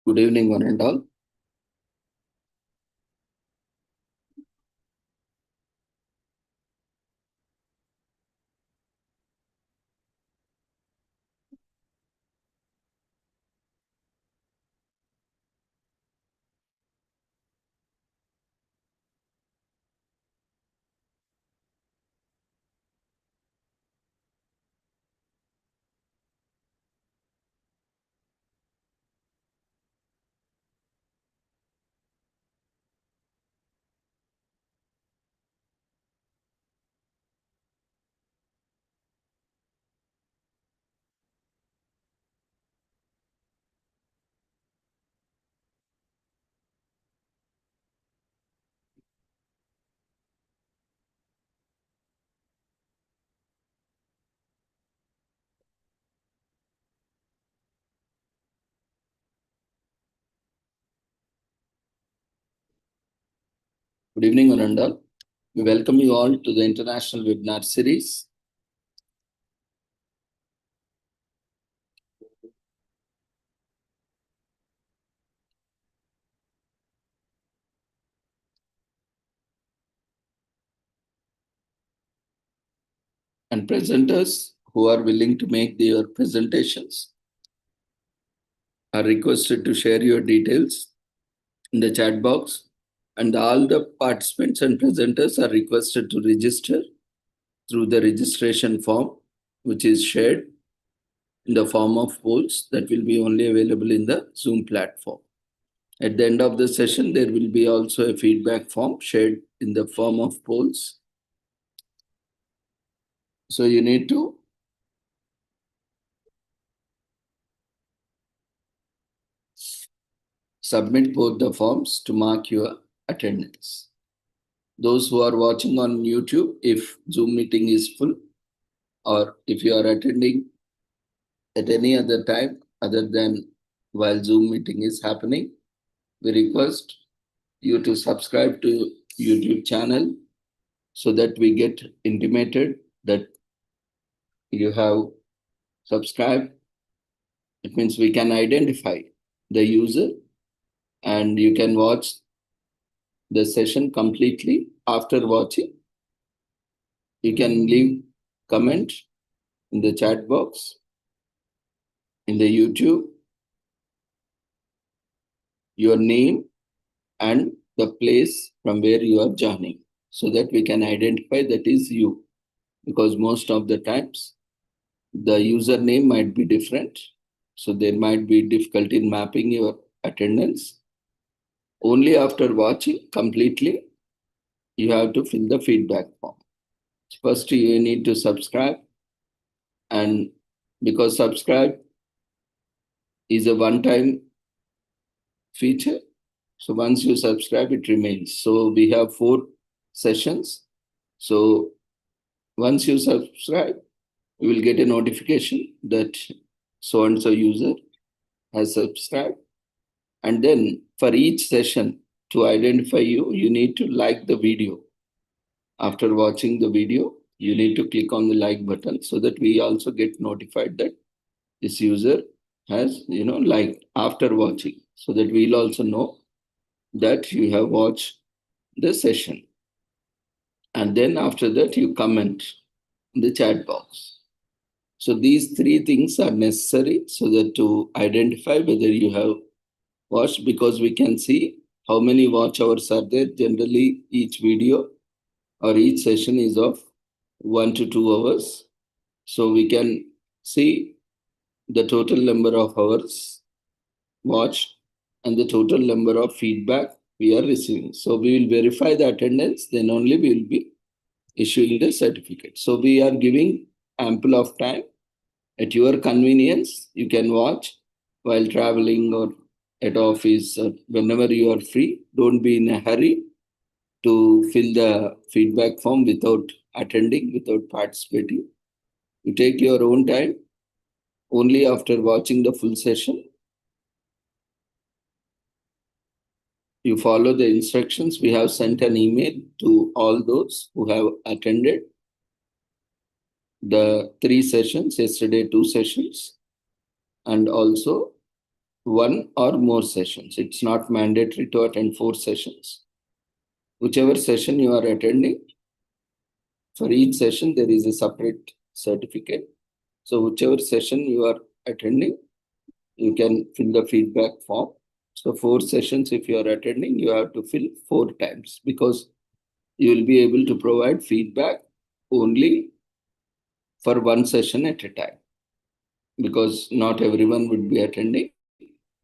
Good evening, one and all. Good evening, one and all. We welcome you all to the International Webinar Series. And presenters who are willing to make their presentations are requested to share your details in the chat box. And all the participants and presenters are requested to register through the registration form, which is shared in the form of polls that will be only available in the Zoom platform. At the end of the session, there will be also a feedback form shared in the form of polls. So you need to submit both the forms to mark your attendance. Those who are watching on YouTube, if Zoom meeting is full, or if you are attending at any other time other than while Zoom meeting is happening, we request you to subscribe to YouTube channel so that we get intimated that you have subscribed. It means we can identify the user and you can watch the session completely. After watching, you can leave comment in the chat box, in the YouTube, your name and the place from where you are joining so that we can identify that is you. Because most of the times, the username might be different. So there might be difficulty in mapping your attendance. Only after watching completely, you have to fill the feedback form. First, you need to subscribe. And because subscribe is a one-time feature, so once you subscribe, it remains. So we have 4 sessions. So once you subscribe, you will get a notification that so-and-so user has subscribed. And then for each session, to identify you, you need to like the video. After watching the video, you need to click on the like button so that we also get notified that this user has, liked after watching, so that we'll also know that you have watched the session. And then after that, you comment in the chat box. So these 3 things are necessary so that to identify whether you have watched, because we can see how many watch hours are there. Generally, each video or each session is of 1 to 2 hours. So we can see the total number of hours watched and the total number of feedback we are receiving. So we will verify the attendance, then only we will be issuing the certificate. So we are giving ample of time. At your convenience, you can watch while traveling or at office or whenever you are free. Don't be in a hurry to fill the feedback form without attending, without participating. You take your own time. Only after watching the full session, you follow the instructions. We have sent an email to all those who have attended the 3 sessions, yesterday 2 sessions, and also one or more sessions. It's not mandatory to attend 4 sessions. Whichever session you are attending, for each session there is a separate certificate. So whichever session you are attending, you can fill the feedback form. So 4 sessions, if you are attending, you have to fill 4 times, because you will be able to provide feedback only for 1 session at a time, because not everyone would be attending.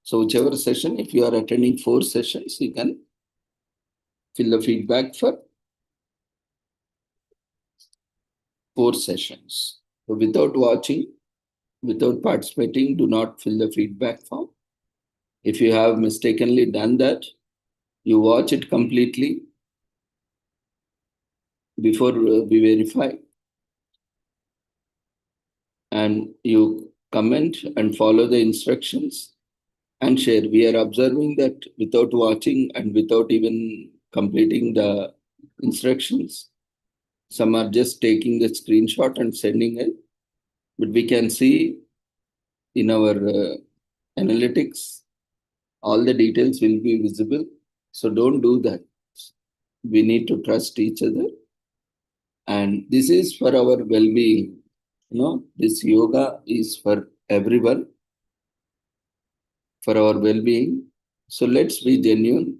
So whichever session, if you are attending 4 sessions, you can fill the feedback for 4 sessions. So without watching, without participating, do not fill the feedback form. If you have mistakenly done that, you watch it completely before we verify, and you comment and follow the instructions and share. We are observing that without watching and without even completing the instructions, some are just taking the screenshot and sending it. But we can see in our analytics, all the details will be visible. So don't do that. We need to trust each other. And this is for our well-being. This yoga is for everyone, for our well-being. So let's be genuine.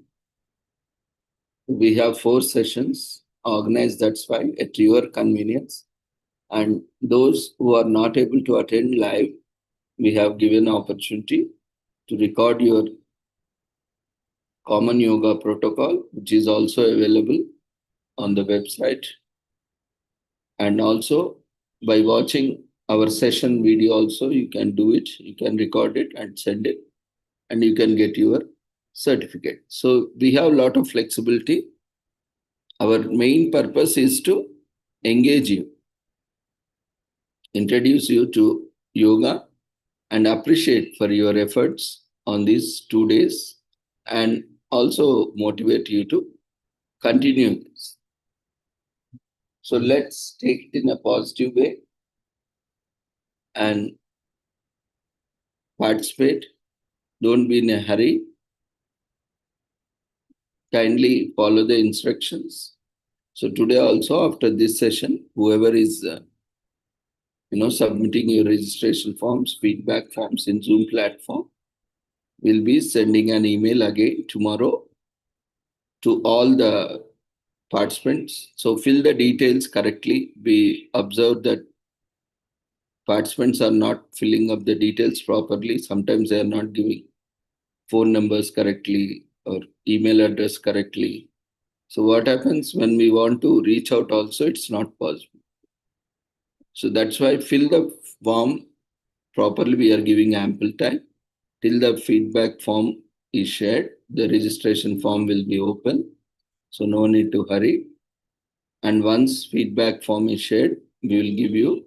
We have 4 sessions organized, that's why, at your convenience. And those who are not able to attend live, we have given opportunity to record your common yoga protocol, which is also available on the website. And also by watching our session video also, you can do it. You can record it and send it, and you can get your certificate. So we have a lot of flexibility. Our main purpose is to engage you, introduce you to yoga, and appreciate for your efforts on these 2 days, and also motivate you to continue this. So let's take it in a positive way and participate. Don't be in a hurry. Kindly follow the instructions. So today also, after this session, whoever is submitting your registration forms, feedback forms in Zoom platform, will be sending an email again tomorrow to all the participants. So fill the details correctly. We observe that participants are not filling up the details properly. Sometimes they are not giving phone numbers correctly or email address correctly. So what happens when we want to reach out also, it's not possible. So that's why fill the form properly. We are giving ample time till the feedback form is shared. The registration form will be open. So no need to hurry. And once feedback form is shared, we will give you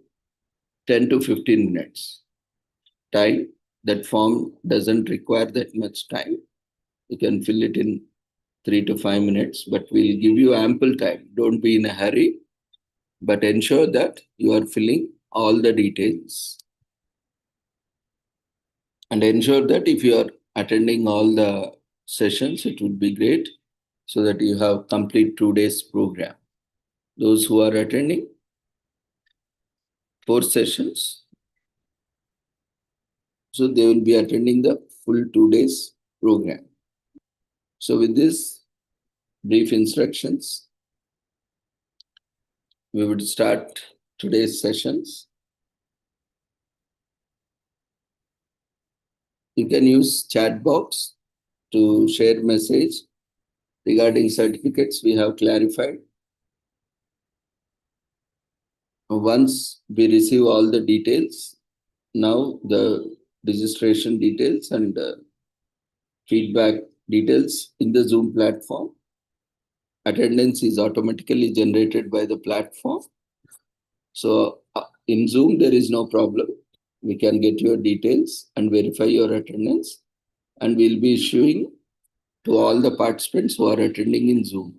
10 to 15 minutes time. That form doesn't require that much time. You can fill it in 3 to 5 minutes, but we'll give you ample time. Don't be in a hurry, but ensure that you are filling all the details. And ensure that if you are attending all the sessions, it would be great, so that you have complete 2 days program. Those who are attending 4 sessions, so they will be attending the full 2 days program. So with this brief instructions, we would start today's sessions. You can use chat box to share message regarding certificates we have clarified. Once we receive all the details, now the registration details and feedback details in the Zoom platform. Attendance is automatically generated by the platform. So in Zoom, there is no problem. We can get your details and verify your attendance, and we'll be issuing to all the participants who are attending in Zoom.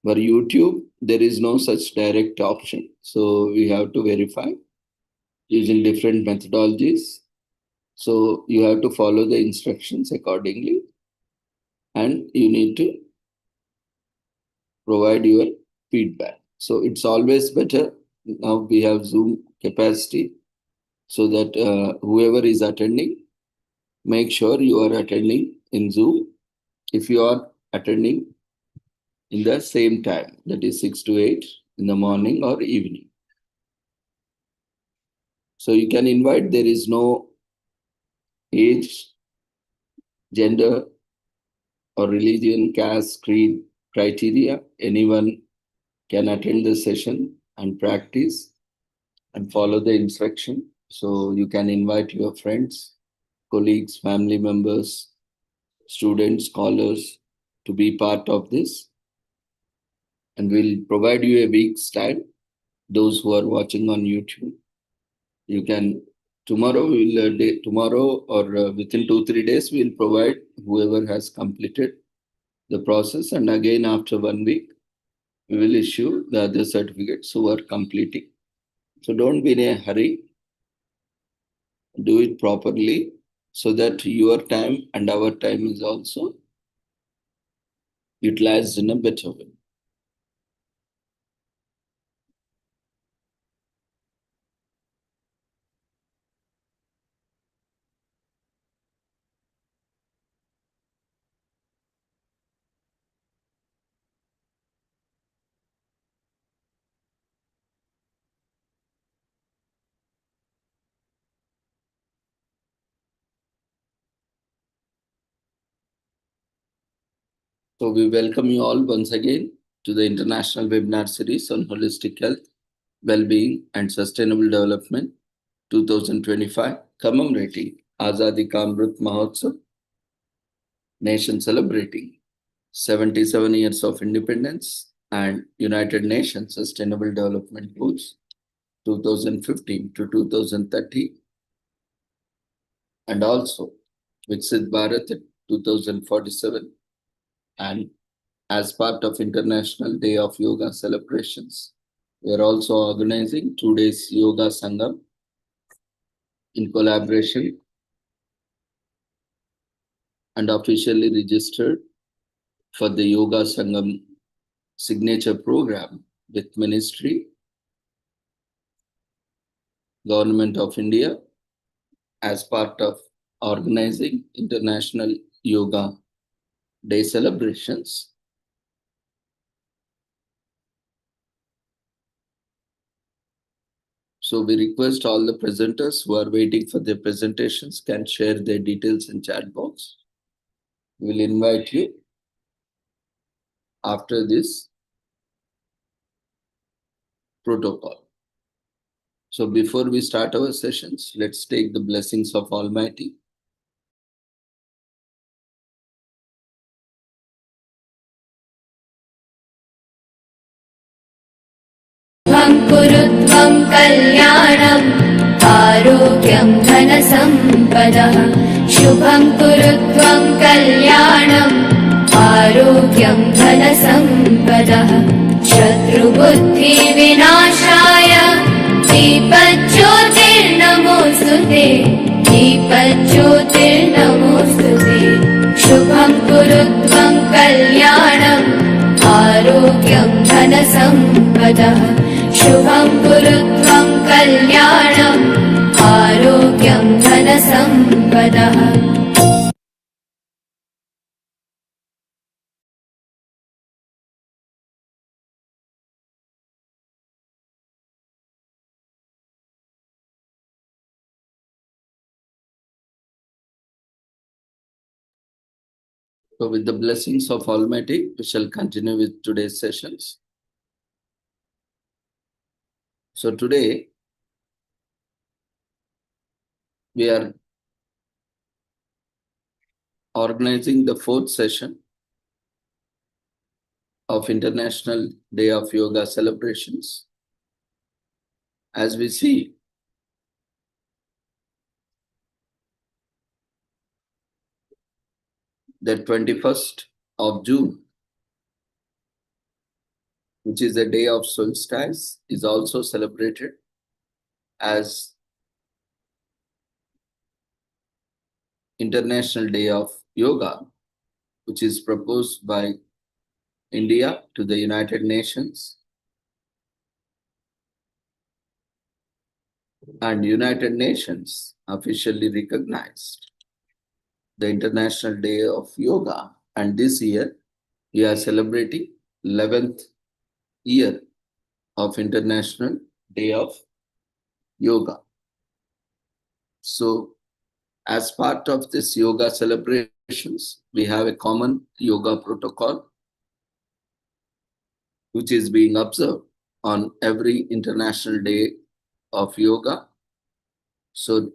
For YouTube, there is no such direct option. So we have to verify using different methodologies. So you have to follow the instructions accordingly, and you need to provide your feedback. So it's always better. Now we have Zoom capacity, so that whoever is attending, make sure you are attending in Zoom. If you are attending in the same time, that is 6 to 8 in the morning or evening. So you can invite, there is no age, gender, or religion, caste, creed, criteria. Anyone can attend the session and practice and follow the instruction. So you can invite your friends, colleagues, family members, students, scholars to be part of this. And we'll provide you a week's time. Those who are watching on YouTube, you can tomorrow or within 2-3 days we'll provide whoever has completed the process, and again after 1 week we will issue the other certificates who are completing. So don't be in a hurry. Do it properly so that your time and our time is also utilized in a better way. So we welcome you all once again to the International Webinar Series on Holistic Health, Well-being and Sustainable Development 2025, commemorating Azadi Ka Amrit Mahotsav, nation celebrating 77 years of independence, and United Nations Sustainable Development Goals 2015 to 2030, and also Viksit Bharat 2047. And as part of International Day of Yoga celebrations, we are also organizing 2 days Yoga Sangam in collaboration and officially registered for the Yoga Sangam signature program with Ministry, Government of India, as part of organizing International Yoga Day celebrations. So we request all the presenters who are waiting for their presentations can share their details in chat box. We will invite you after this protocol. So before we start our sessions, let's take the blessings of Almighty. कुरुत्वं कल्याणम् आरोग्यं धनसम्पदः शुभं कुरुत्वं कल्याणम् आरोग्यं धनसम्पदः शत्रुबुद्धिविनाशाय दीपज्योतिर्नमोऽस्तुते दीपज्योतिर्नमोऽस्तुते शुभं कुरुत्वं कल्याणम् आरोग्यं धनसम्पदः शुभं कुरुत्वं कल्याणम् आरोग्यं धनसम्पदः. So with the blessings of Almighty, we shall continue with today's sessions. So today, we are organizing the 4th session of International Day of Yoga celebrations. As we see, the 21st of June, which is the day of solstice, is also celebrated as International Day of Yoga, which is proposed by India to the United Nations, and United Nations officially recognized the International Day of Yoga. And this year, we are celebrating 11th year of International Day of Yoga. So, as part of this yoga celebrations, we have a common yoga protocol which is being observed on every International Day of Yoga. So,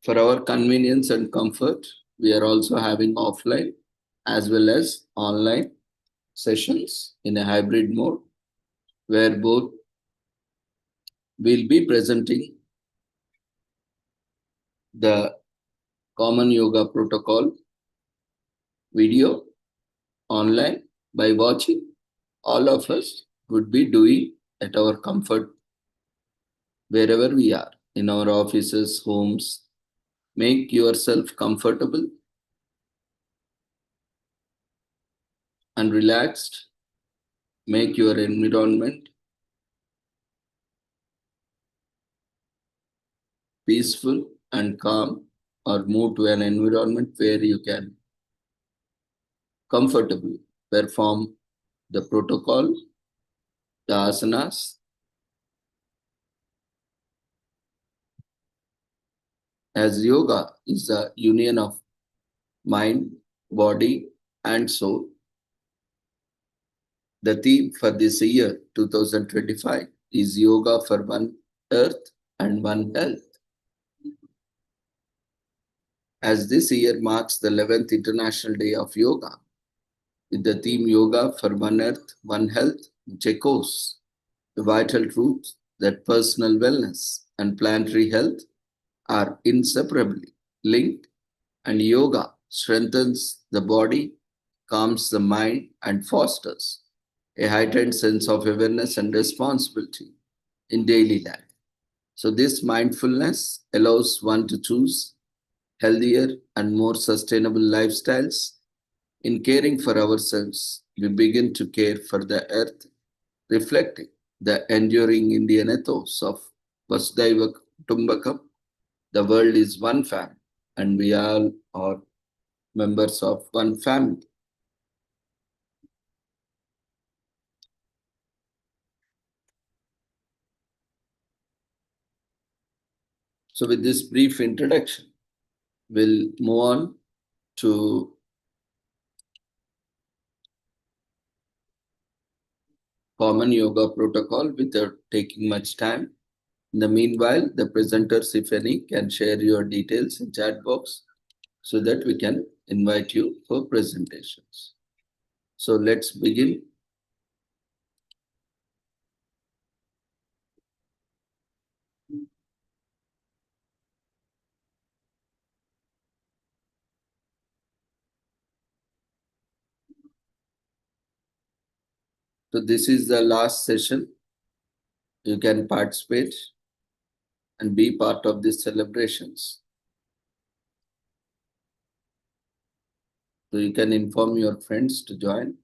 for our convenience and comfort, we are also having offline as well as online sessions in a hybrid mode where both will be presenting the common yoga protocol video online. By watching, all of us would be doing at our comfort wherever we are, in our offices, homes. Make yourself comfortable and relaxed. Make your environment peaceful and calm, or move to an environment where you can comfortably perform the protocol, the asanas. As yoga is a union of mind, body, and soul, the theme for this year, 2025, is Yoga for One Earth and One Health. As this year marks the 11th International Day of Yoga, with the theme Yoga for One Earth, One Health, which echoes the vital truth that personal wellness and planetary health are inseparably linked, and yoga strengthens the body, calms the mind, and fosters a heightened sense of awareness and responsibility in daily life. So, this mindfulness allows one to choose healthier and more sustainable lifestyles. In caring for ourselves, we begin to care for the earth, reflecting the enduring Indian ethos of Vasudhaiva Kutumbakam. The world is one family, and we all are members of one family. So, with this brief introduction, we'll move on to common yoga protocol without taking much time. In the meanwhile, the presenters, if any, can share your details in chat box so that we can invite you for presentations. So let's begin. So this is the last session. You can participate and be part of these celebrations. So you can inform your friends to join.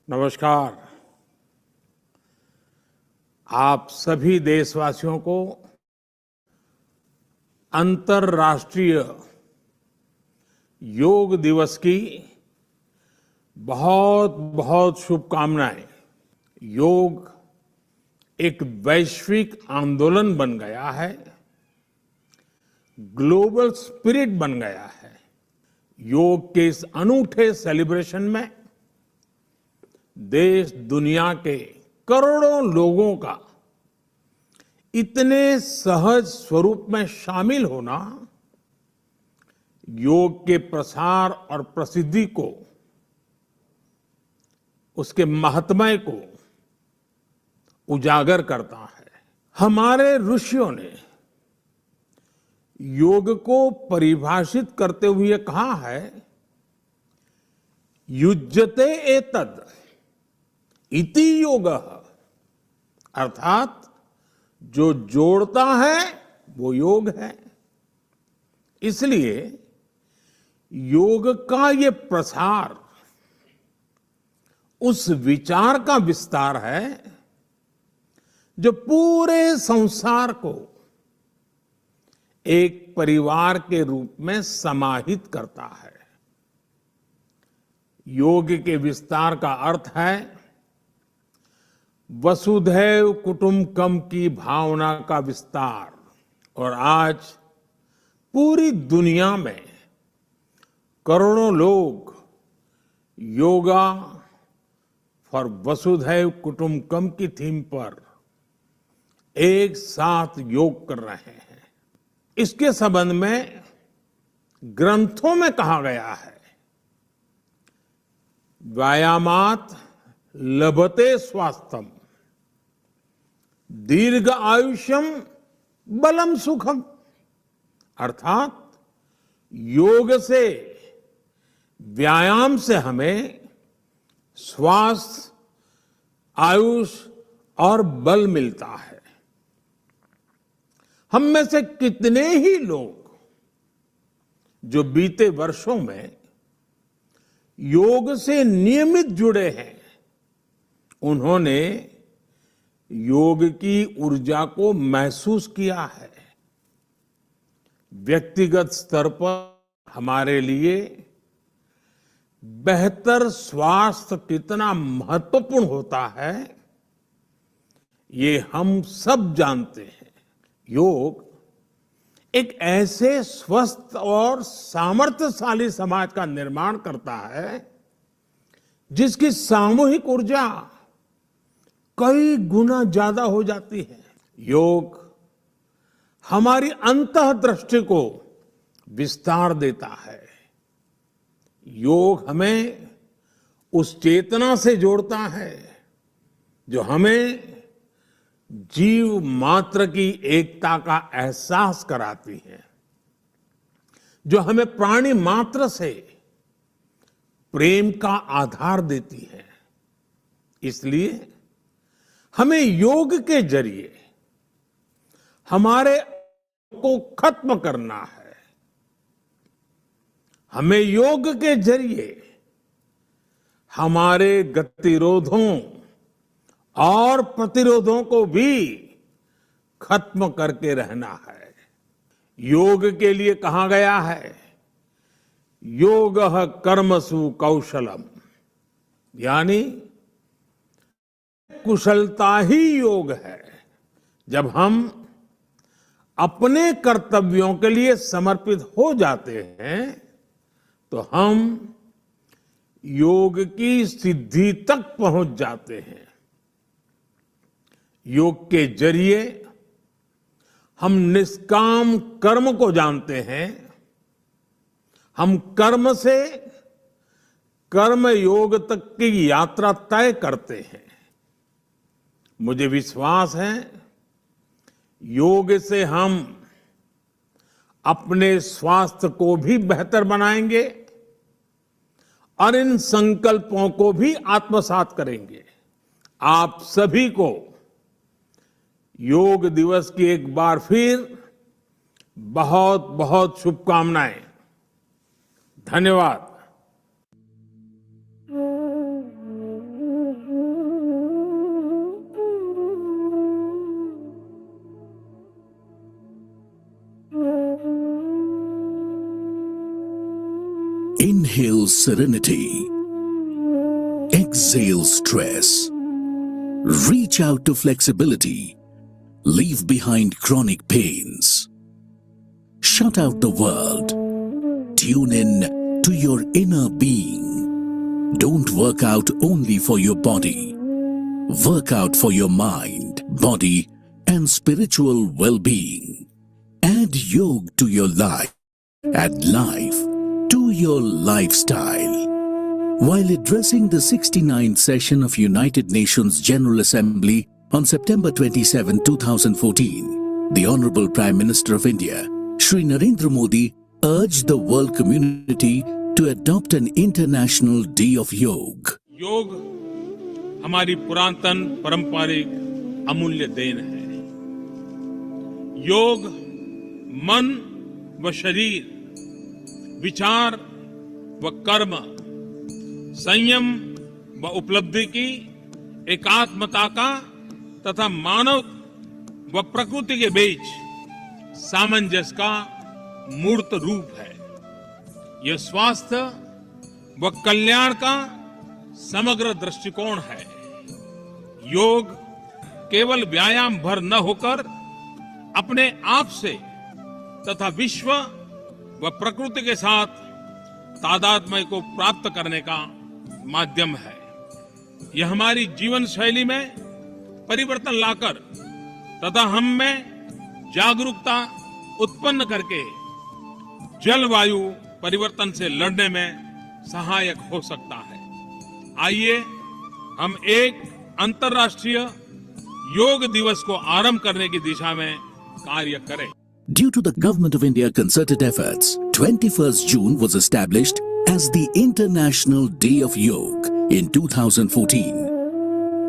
नमस्कार। आप सभी देशवासियों को अंतर्राष्ट्रीय योग दिवस की बहुत बहुत शुभकामनाएं। योग एक वैश्विक आंदोलन बन गया है, ग्लोबल स्पिरिट बन गया है। योग के इस अनूठे सेलिब्रेशन में देश दुनिया के करोड़ों लोगों का इतने सहज स्वरूप में शामिल होना योग के प्रसार और प्रसिद्धि को, उसके महात्म्य को उजागर करता है। हमारे ऋषियों ने योग को परिभाषित करते हुए कहा है, युज्यते एतद इति योगः, अर्थात जो जोड़ता है वो योग है। इसलिए योग का ये प्रसार उस विचार का विस्तार है जो पूरे संसार को एक परिवार के रूप में समाहित करता है। योग के विस्तार का अर्थ है वसुधैव कुटुंबकम की भावना का विस्तार। और आज पूरी दुनिया में करोड़ों लोग योगा फॉर वसुधैव कुटुंबकम की थीम पर एक साथ योग कर रहे हैं। इसके संबंध में ग्रंथों में कहा गया है, व्यायामात लभते स्वास्थ्यम दीर्घ आयुष्यम बलम सुखम, अर्थात योग से, व्यायाम से हमें स्वास्थ्य, आयुष और बल मिलता है। हम में से कितने ही लोग जो बीते वर्षों में योग से नियमित जुड़े हैं, उन्होंने योग की ऊर्जा को महसूस किया है। व्यक्तिगत स्तर पर हमारे लिए बेहतर स्वास्थ्य कितना महत्वपूर्ण होता है, ये हम सब जानते हैं। योग एक ऐसे स्वस्थ और सामर्थ्यशाली समाज का निर्माण करता है जिसकी सामूहिक ऊर्जा कई गुना ज्यादा हो जाती है। योग हमारी अंतःदृष्टि को विस्तार देता है। योग हमें उस चेतना से जोड़ता है जो हमें जीव मात्र की एकता का एहसास कराती है, जो हमें प्राणी मात्र से प्रेम का आधार देती है। इसलिए हमें योग के जरिए हमारे को खत्म करना है। हमें योग के जरिए हमारे गतिरोधों और प्रतिरोधों को भी खत्म करके रहना है। योग के लिए कहा गया है, योगः कर्मसु कौशलम, यानी कुशलता ही योग है। जब हम अपने कर्तव्यों के लिए समर्पित हो जाते हैं तो हम योग की सिद्धि तक पहुंच जाते हैं। योग के जरिए हम निष्काम कर्म को जानते हैं। हम कर्म से कर्म योग तक की यात्रा तय करते हैं। मुझे विश्वास है योग से हम अपने स्वास्थ्य को भी बेहतर बनाएंगे और इन संकल्पों को भी आत्मसात करेंगे। आप सभी को योग दिवस की एक बार फिर बहुत बहुत शुभकामनाएं। धन्यवाद। Inhale serenity. Exhale stress. Reach out to flexibility. Leave behind chronic pains. Shut out the world. Tune in to your inner being. Don't work out only for your body. Work out for your mind, body, and spiritual well-being. Add yoga to your life. Add life to your lifestyle. While addressing the 69th session of United Nations General Assembly on September 27, 2014, the Honorable Prime Minister of India, Shri Narendra Modi, urged the world community to adopt an International Day of Yoga. योग हमारी पुरातन पारंपरिक अमूल्य then है। योग मन व शरीर, विचार व कर्म, संयम व उपलब्धि की एकात्मता का तथा मानव व प्रकृति के बीच सामंजस्य का मूर्त रूप है। यह स्वास्थ्य व कल्याण का समग्र दृष्टिकोण है। योग केवल व्यायाम भर न होकर अपने आप से तथा विश्व व प्रकृति के साथ तादात्म्य को प्राप्त करने का माध्यम है। यह हमारी जीवन शैली में परिवर्तन लाकर तथा हम में जागरूकता उत्पन्न करके जलवायु परिवर्तन से लड़ने में सहायक हो सकता है। आइए हम एक अंतर्राष्ट्रीय योग दिवस को आरंभ करने की दिशा में कार्य करें। Due to the Government of India concerted efforts, 21st June was established as the International Day of Yoga in 2014.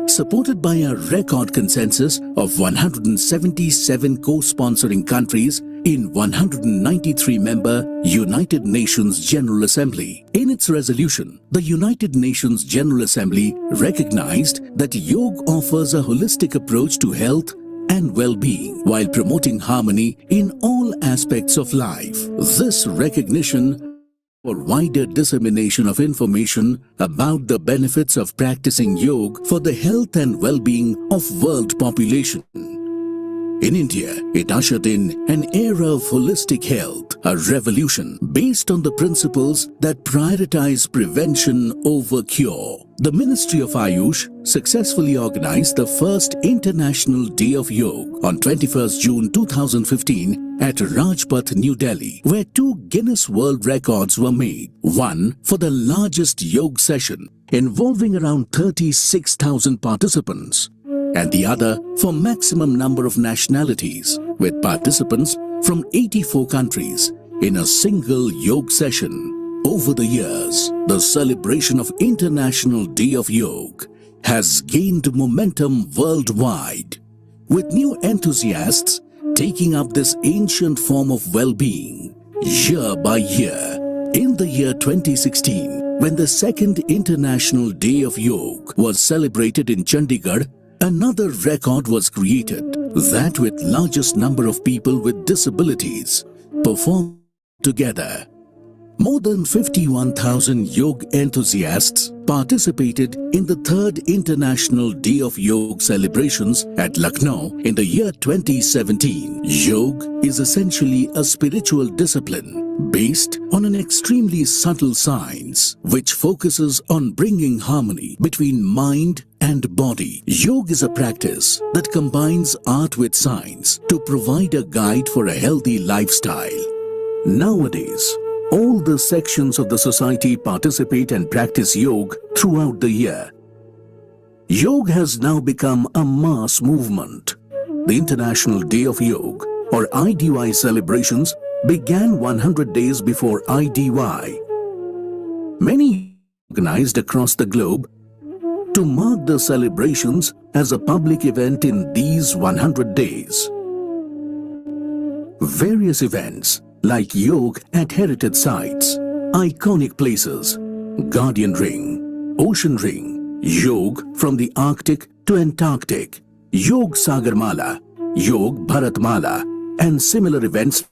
Supported by a record consensus of 177 co-sponsoring countries in 193-member United Nations General Assembly. In its resolution, the United Nations General Assembly recognized that yoga offers a holistic approach to health and well-being while promoting harmony in all aspects of life. This recognition for wider dissemination of information about the benefits of practicing yoga for the health and well-being of world population. In India, it ushered in an era of holistic health, a revolution based on the principles that prioritize prevention over cure. The Ministry of Ayush successfully organized the first International Day of Yoga on 21st June 2015 at Rajpath, New Delhi, where 2 Guinness World Records were made. One for the largest yoga session involving around 36,000 participants, and the other for maximum number of nationalities, with participants from 84 countries in a single yoga session. Over the years, the celebration of International Day of Yoga has gained momentum worldwide, with new enthusiasts taking up this ancient form of well-being year by year. In the year 2016, when the second International Day of Yoga was celebrated in Chandigarh, another record was created, that with largest number of people with disabilities performed together. More than 51,000 yoga enthusiasts participated in the third International Day of Yoga celebrations at Lucknow in the year 2017. Yoga is essentially a spiritual discipline based on an extremely subtle science which focuses on bringing harmony between mind and body. Yoga is a practice that combines art with science to provide a guide for a healthy lifestyle. Nowadays, all the sections of the society participate and practice yoga throughout the year. Yoga has now become a mass movement. The International Day of Yoga, or IDY celebrations, began 100 days before IDY. Many organized across the globe to mark the celebrations as a public event in these 100 days. Various events like yoga at heritage sites, iconic places, Guardian Ring, Ocean Ring, yoga from the Arctic to Antarctic, Yoga Sagarmala, Yoga Bharatmala, and similar events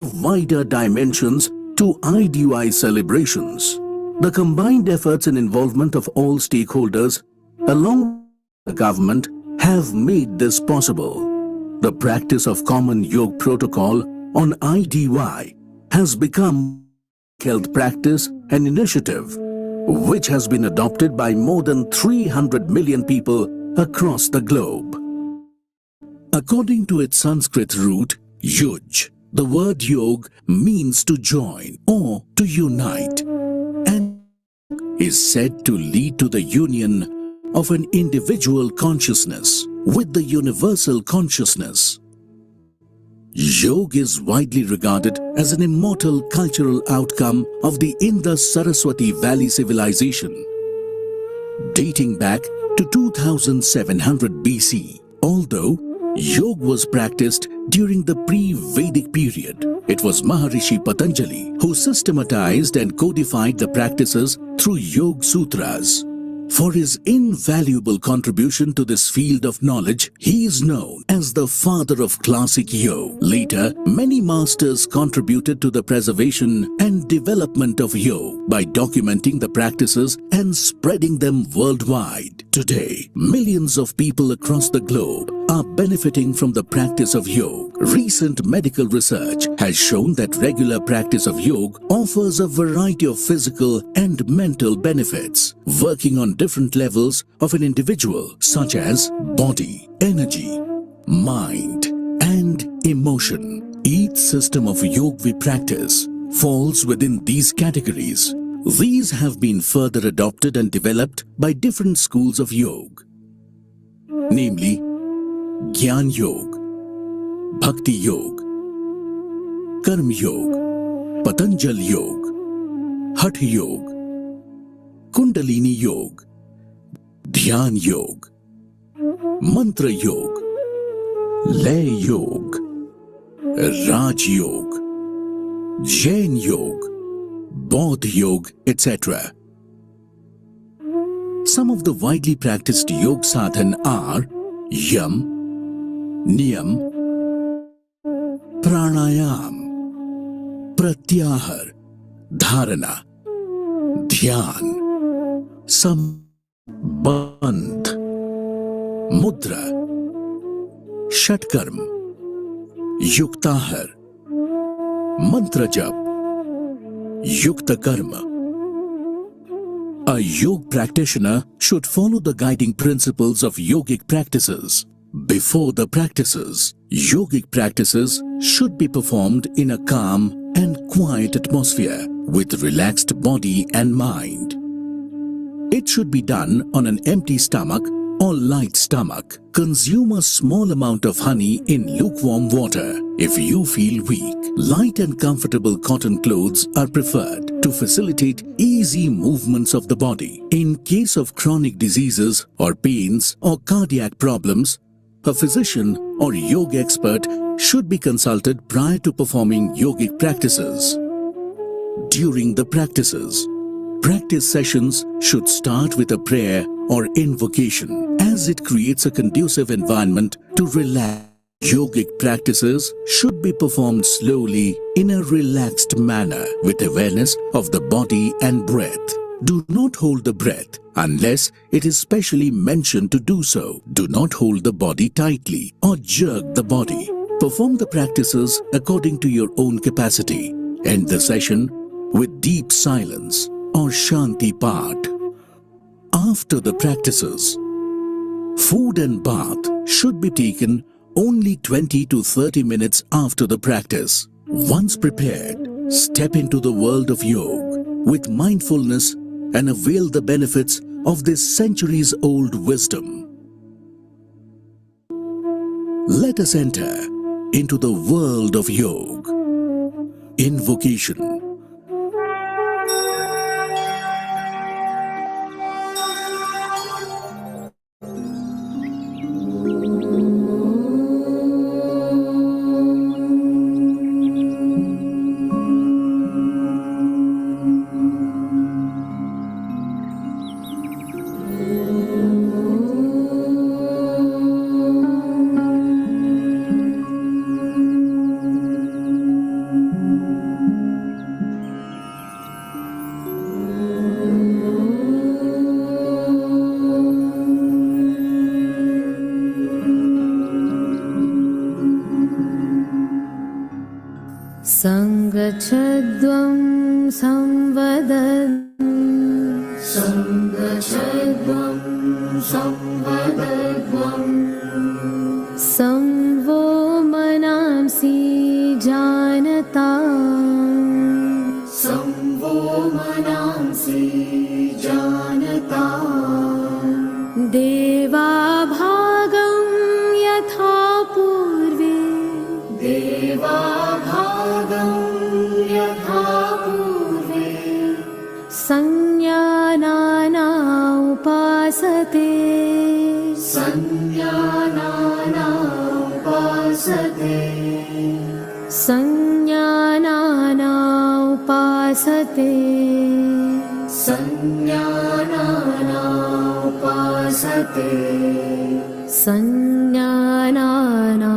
of wider dimensions to IDY celebrations. The combined efforts and involvement of all stakeholders, along with the government, have made this possible. The practice of common yoga protocol on IDY has become a health practice and initiative which has been adopted by more than 300 million people across the globe. According to its Sanskrit root, yuj, the word yog means to join or to unite and is said to lead to the union of an individual consciousness with the universal consciousness. Yoga is widely regarded as an immortal cultural outcome of the Indus-Saraswati Valley civilization, dating back to 2700 BC. Although yoga was practiced during the pre-Vedic period, it was Maharishi Patanjali who systematized and codified the practices through Yoga Sutras. For his invaluable contribution to this field of knowledge, he is known as the father of classic yoga. Later, many masters contributed to the preservation and development of yoga by documenting the practices and spreading them worldwide. Today, millions of people across the globe are benefiting from the practice of yoga. Recent medical research has shown that regular practice of yoga offers a variety of physical and mental benefits, working on different levels of an individual, such as body, energy, mind, and emotion. Each system of yoga we practice falls within these categories. These have been further adopted and developed by different schools of yoga, namely Gyan Yoga, Bhakti Yoga, Karma Yoga, Patanjali Yoga, Hatha Yoga, Kundalini Yoga, Dhyan Yoga, Mantra Yoga, Lay Yoga, Raj Yoga, Jain Yoga, Bodh Yoga, etc. Some of the widely practiced yoga sadhana are Yam, Niyam, Pranayam, Pratyahar, Dharana, Dhyan, Sambandh, Mudra, Shatkarm, Yuktahar, Mantra Jap, Yukta Karma. A yoga practitioner should follow the guiding principles of yogic practices. Before the practices, yogic practices should be performed in a calm and quiet atmosphere with relaxed body and mind. It should be done on an empty stomach or light stomach. Consume a small amount of honey in lukewarm water. If you feel weak, light and comfortable cotton clothes are preferred to facilitate easy movements of the body. In case of chronic diseases or pains or cardiac problems, a physician or yoga expert should be consulted prior to performing yogic practices. During the practices, practice sessions should start with a prayer or invocation, as it creates a conducive environment to relax. Yogic practices should be performed slowly in a relaxed manner with awareness of the body and breath. Do not hold the breath unless it is specially mentioned to do so. Do not hold the body tightly or jerk the body. Perform the practices according to your own capacity. End the session with deep silence or Shanti Path. After the practices, food and bath should be taken only 20 to 30 minutes after the practice. Once prepared, step into the world of yoga with mindfulness and avail the benefits of this centuries-old wisdom. Let us enter into the world of yoga. Invocation. सङ्गच्छध्वं संवदध्वम् संवो मनांसि जानता संवो मनांसि जानता देवाभागं यथा पूर्वे देवाभागं यथा पूर्वे संज्ञानाना उपासते संज्ञानाना उपासते संज्ञानाना उपासते संज्ञानाना उपासते संज्ञानाना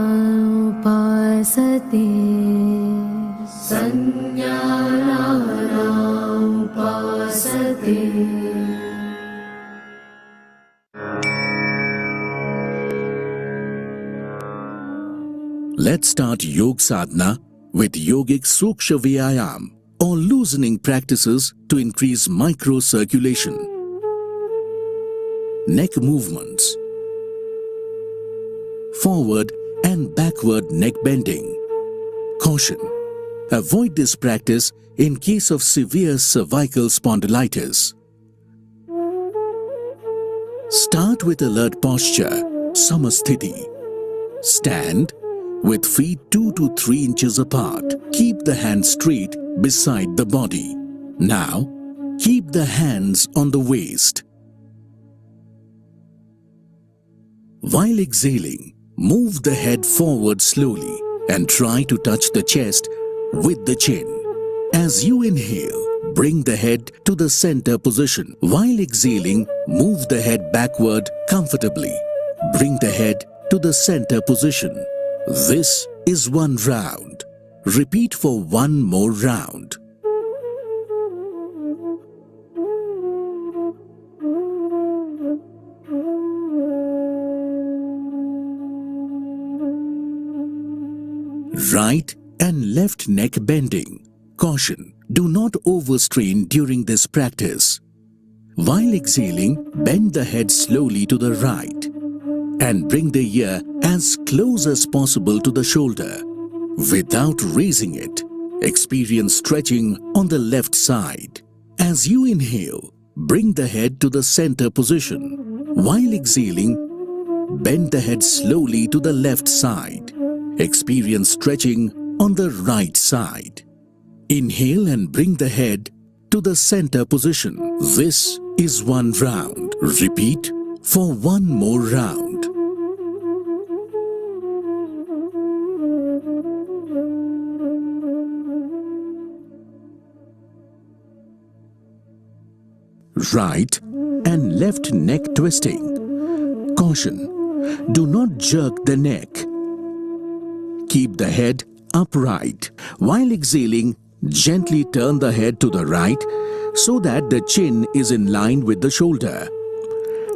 उपासते संज्ञानाना उपासते. Let's start Yog Sadhana with Yogic Suksha Vyayam or loosening practices to increase microcirculation. Neck movements. Forward and backward neck bending. Caution: avoid this practice in case of severe cervical spondylitis. Start with alert posture, Samasthiti. Stand with feet 2 to 3 inches apart. Keep the hands straight beside the body. Now, keep the hands on the waist. While exhaling, move the head forward slowly and try to touch the chest with the chin. As you inhale, bring the head to the center position. While exhaling, move the head backward comfortably. Bring the head to the center position. This is 1 round. Repeat for 1 more round. Right and left neck bending. Caution: do not overstrain during this practice. While exhaling, bend the head slowly to the right and bring the ear as close as possible to the shoulder. Without raising it, experience stretching on the left side. As you inhale, bring the head to the center position. While exhaling, bend the head slowly to the left side. Experience stretching on the right side. Inhale and bring the head to the center position. This is 1 round. Repeat for 1 more round. Right and left neck twisting. Caution: do not jerk the neck. Keep the head upright. While exhaling, gently turn the head to the right so that the chin is in line with the shoulder.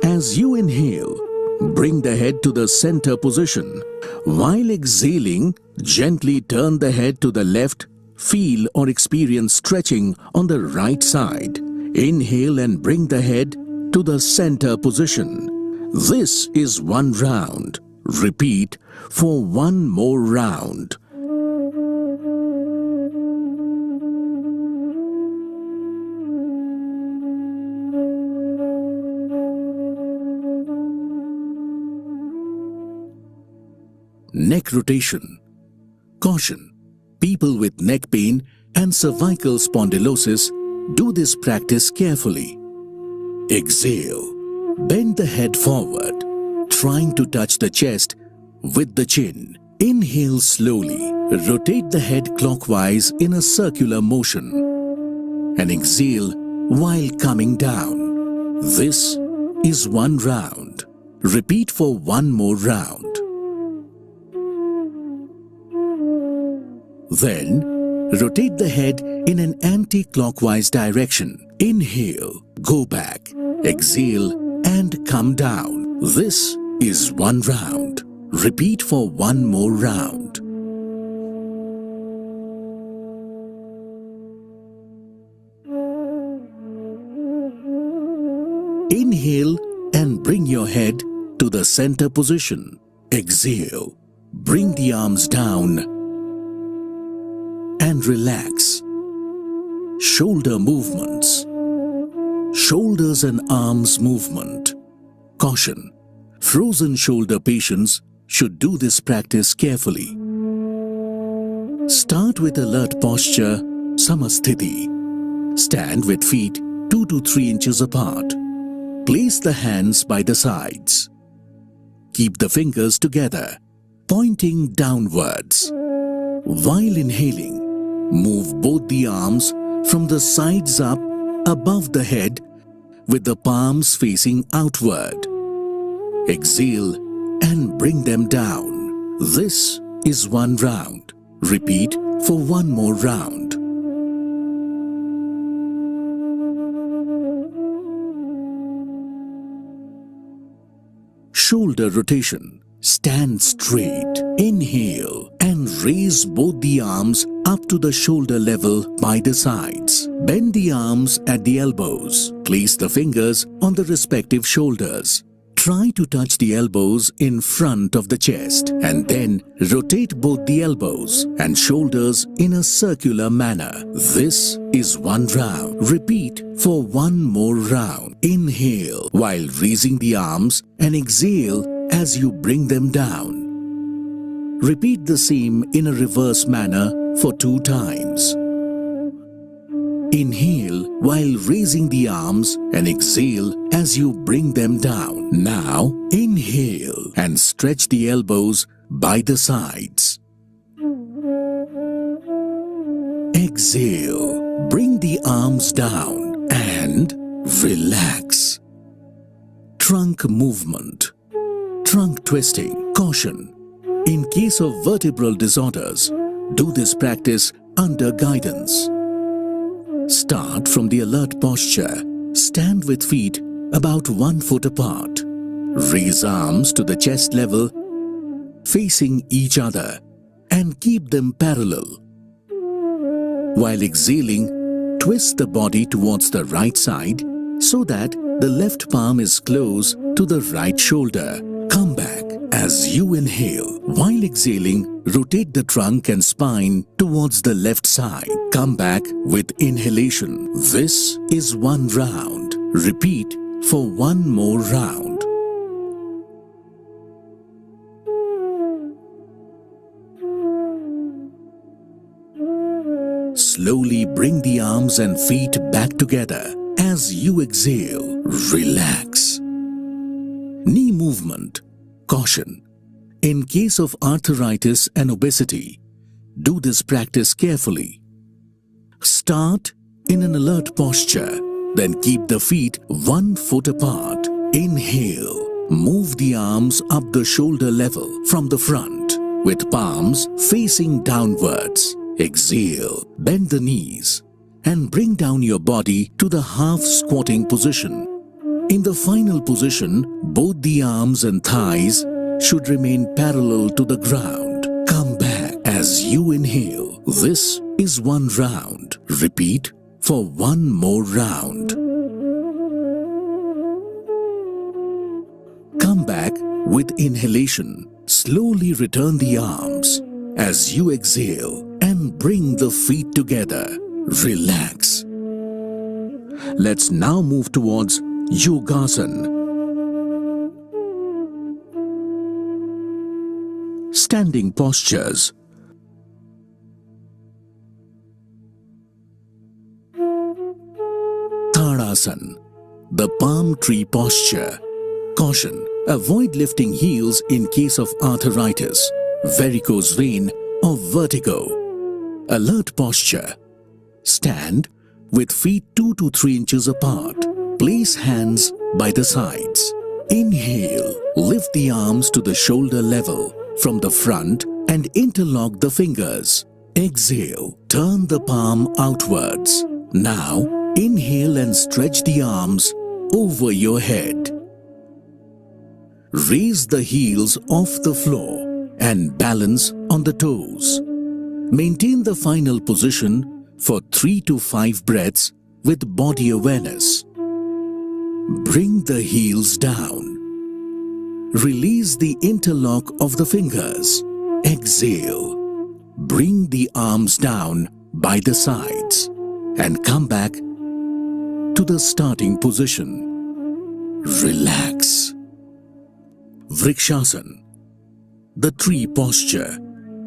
As you inhale, bring the head to the center position. While exhaling, gently turn the head to the left. Feel or experience stretching on the right side. Inhale and bring the head to the center position. This is 1 round. Repeat for 1 more round. Neck rotation. Caution: people with neck pain and cervical spondylosis do this practice carefully. Exhale. Bend the head forward, trying to touch the chest with the chin. Inhale slowly. Rotate the head clockwise in a circular motion. And exhale while coming down. This is 1 round. Repeat for 1 more round. Then, rotate the head in an anti-clockwise direction. Inhale, go back, exhale, and come down. This is 1 round. Repeat for 1 more round. Inhale and bring your head to the center position. Exhale. Bring the arms down and relax. Shoulder movements. Shoulders and arms movement. Caution. Frozen shoulder patients should do this practice carefully. Start with alert posture, Samasthiti. Stand with feet 2 to 3 inches apart. Place the hands by the sides. Keep the fingers together, pointing downwards. While inhaling, move both the arms from the sides up above the head with the palms facing outward. Exhale and bring them down. This is 1 round. Repeat for 1 more round. Shoulder rotation. Stand straight. Inhale and raise both the arms up to the shoulder level by the sides. Bend the arms at the elbows. Place the fingers on the respective shoulders. Try to touch the elbows in front of the chest and then rotate both the elbows and shoulders in a circular manner. This is 1 round. Repeat for 1 more round. Inhale while raising the arms and exhale as you bring them down. Repeat the same in a reverse manner for 2 times. Inhale while raising the arms and exhale as you bring them down. Now, inhale and stretch the elbows by the sides. Exhale, bring the arms down and relax. Trunk movement. Trunk twisting. Caution. In case of vertebral disorders, do this practice under guidance. Start from the alert posture. Stand with feet about 1 foot apart. Raise arms to the chest level, facing each other, and keep them parallel. While exhaling, twist the body towards the right side so that the left palm is close to the right shoulder. Come back as you inhale. While exhaling, rotate the trunk and spine towards the left side. Come back with inhalation. This is 1 round. Repeat for 1 more round. Slowly bring the arms and feet back together. As you exhale, relax. Knee movement. Caution. In case of arthritis and obesity, do this practice carefully. Start in an alert posture, then keep the feet 1 foot apart. Inhale. Move the arms up the shoulder level from the front with palms facing downwards. Exhale. Bend the knees and bring down your body to the half squatting position. In the final position, both the arms and thighs should remain parallel to the ground. Come back as you inhale. This is 1 round. Repeat for 1 more round. Come back with inhalation. Slowly return the arms as you exhale and bring the feet together. Relax. Let's now move towards Yogasana. Standing postures. Tadasana, the palm tree posture. Caution, avoid lifting heels in case of arthritis, varicose vein or vertigo. Alert posture. Stand with feet 2 to 3 inches apart. Place hands by the sides. Inhale, lift the arms to the shoulder level from the front and interlock the fingers. Exhale, turn the palm outwards. Now, inhale and stretch the arms over your head. Raise the heels off the floor and balance on the toes. Maintain the final position for 3 to 5 breaths with body awareness. Bring the heels down. Release the interlock of the fingers. Exhale. Bring the arms down by the sides and come back to the starting position. Relax. Vrikshasana, the tree posture.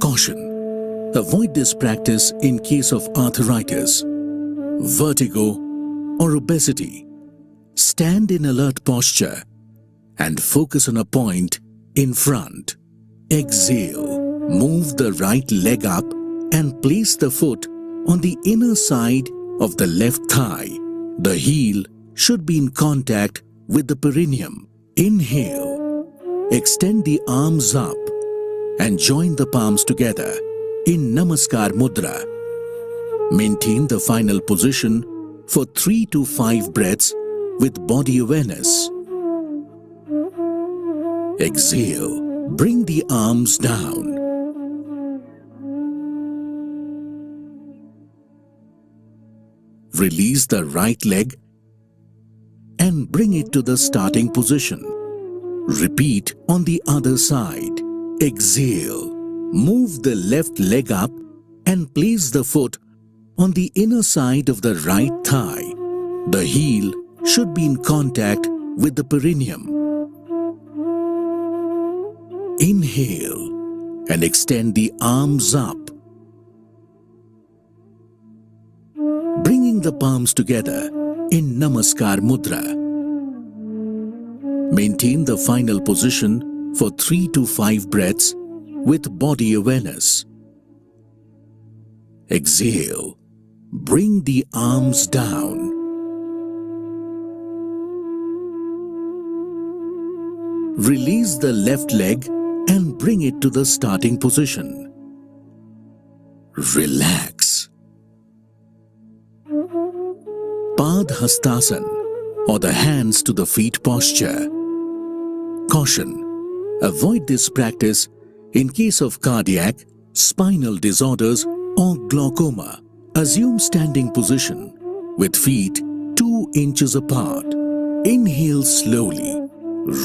Caution. Avoid this practice in case of arthritis, vertigo, or obesity. Stand in alert posture and focus on a point in front. Exhale. Move the right leg up and place the foot on the inner side of the left thigh. The heel should be in contact with the perineum. Inhale. Extend the arms up and join the palms together in Namaskar Mudra. Maintain the final position for 3 to 5 breaths with body awareness. Exhale. Bring the arms down. Release the right leg and bring it to the starting position. Repeat on the other side. Exhale. Move the left leg up and place the foot on the inner side of the right thigh. The heel should be in contact with the perineum. Inhale and extend the arms up. Bringing the palms together in Namaskar Mudra. Maintain the final position for 3 to 5 breaths with body awareness. Exhale. Bring the arms down. Release the left leg and bring it to the starting position. Relax. Padhastasana, or the hands to the feet posture. Caution. Avoid this practice in case of cardiac, spinal disorders or glaucoma. Assume standing position with feet 2 inches apart. Inhale slowly.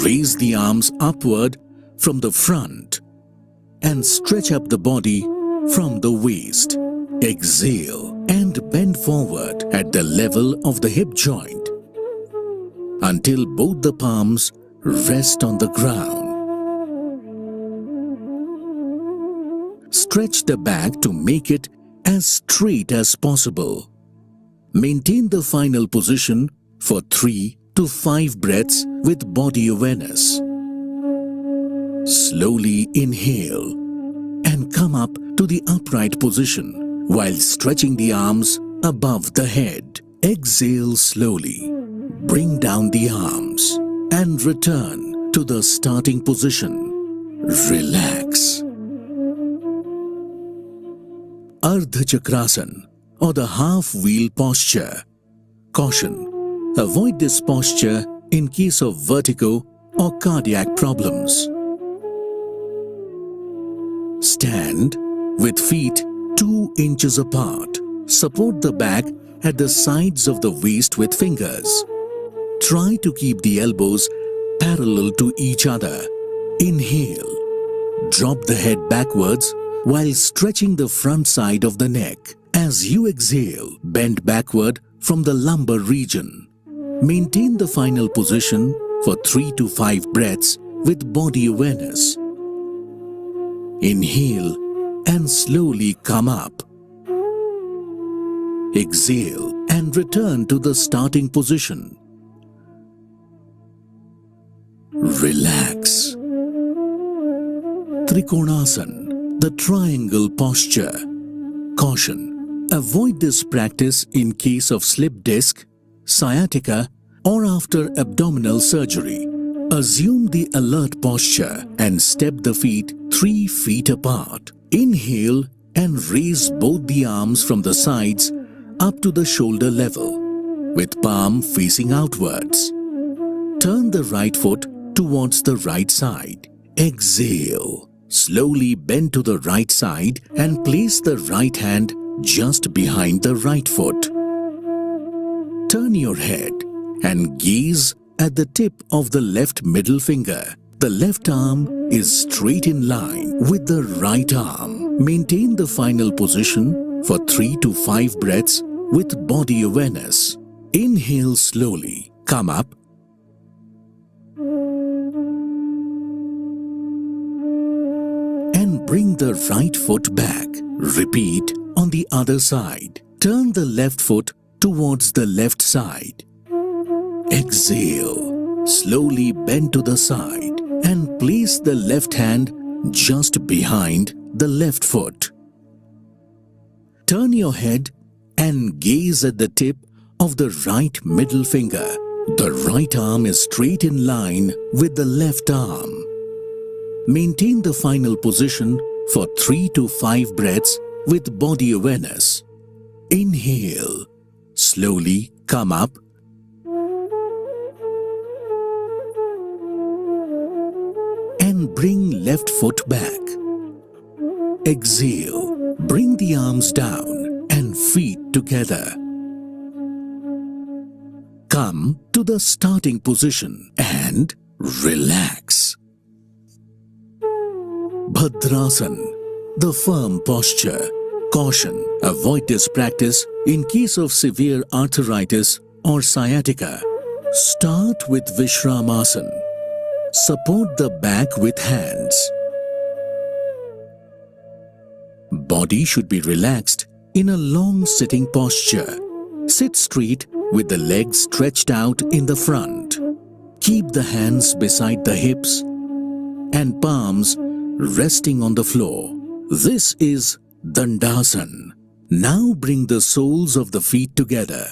Raise the arms upward from the front and stretch up the body from the waist. Exhale and bend forward at the level of the hip joint until both the palms rest on the ground. Stretch the back to make it as straight as possible. Maintain the final position for 3 to 5 breaths with body awareness. Slowly inhale and come up to the upright position while stretching the arms above the head. Exhale slowly. Bring down the arms and return to the starting position. Relax. Ardha Chakrasana, or the half-wheel posture. Caution. Avoid this posture in case of vertigo or cardiac problems. Stand with feet 2 inches apart. Support the back at the sides of the waist with fingers. Try to keep the elbows parallel to each other. Inhale. Drop the head backwards while stretching the front side of the neck. As you exhale, bend backward from the lumbar region. Maintain the final position for 3 to 5 breaths with body awareness. Inhale and slowly come up. Exhale and return to the starting position. Relax. Trikonasana, the triangle posture. Caution. Avoid this practice in case of slip disc, sciatica, or after abdominal surgery. Assume the alert posture and step the feet 3 feet apart. Inhale and raise both the arms from the sides up to the shoulder level, with palm facing outwards. Turn the right foot towards the right side. Exhale. Slowly bend to the right side and place the right hand just behind the right foot. Turn your head and gaze at the tip of the left middle finger. The left arm is straight in line with the right arm. Maintain the final position for 3 to 5 breaths with body awareness. Inhale slowly. Come up. And bring the right foot back. Repeat on the other side. Turn the left foot towards the left side. Exhale. Slowly bend to the side and place the left hand just behind the left foot. Turn your head and gaze at the tip of the right middle finger. The right arm is straight in line with the left arm. Maintain the final position for 3 to 5 breaths with body awareness. Inhale. Slowly come up. And bring left foot back. Exhale. Bring the arms down and feet together. Come to the starting position and relax. Bhadrasan, the firm posture. Caution, avoid this practice in case of severe arthritis or sciatica. Start with Vishramasan. Support the back with hands. Body should be relaxed in a long sitting posture. Sit straight with the legs stretched out in the front. Keep the hands beside the hips and palms resting on the floor. This is Dandasan. Now bring the soles of the feet together.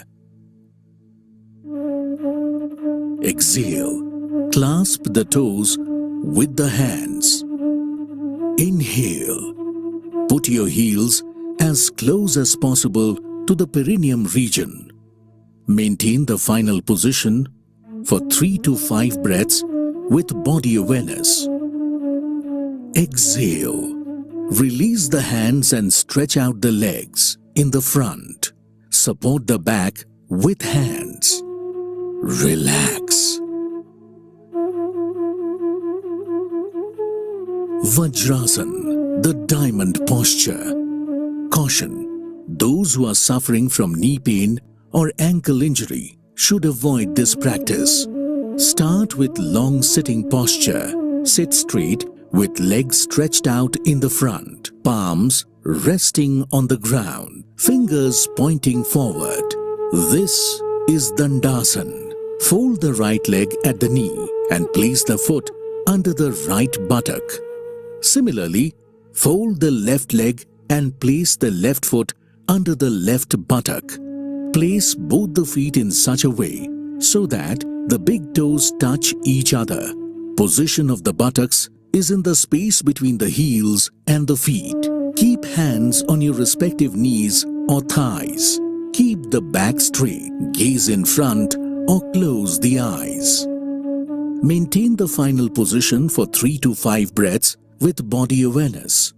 Exhale. Clasp the toes with the hands. Inhale. Put your heels as close as possible to the perineum region. Maintain the final position for 3 to 5 breaths with body awareness. Exhale. Release the hands and stretch out the legs in the front. Support the back with hands. Relax. Vajrasan, the diamond posture. Caution, those who are suffering from knee pain or ankle injury should avoid this practice. Start with long sitting posture. Sit straight with legs stretched out in the front, palms resting on the ground, fingers pointing forward. This is Dandasan. Fold the right leg at the knee and place the foot under the right buttock. Similarly, fold the left leg and place the left foot under the left buttock. Place both the feet in such a way so that the big toes touch each other. Position of the buttocks is in the space between the heels and the feet. Keep hands on your respective knees or thighs. Keep the back straight. Gaze in front or close the eyes. Maintain the final position for 3 to 5 breaths with body awareness.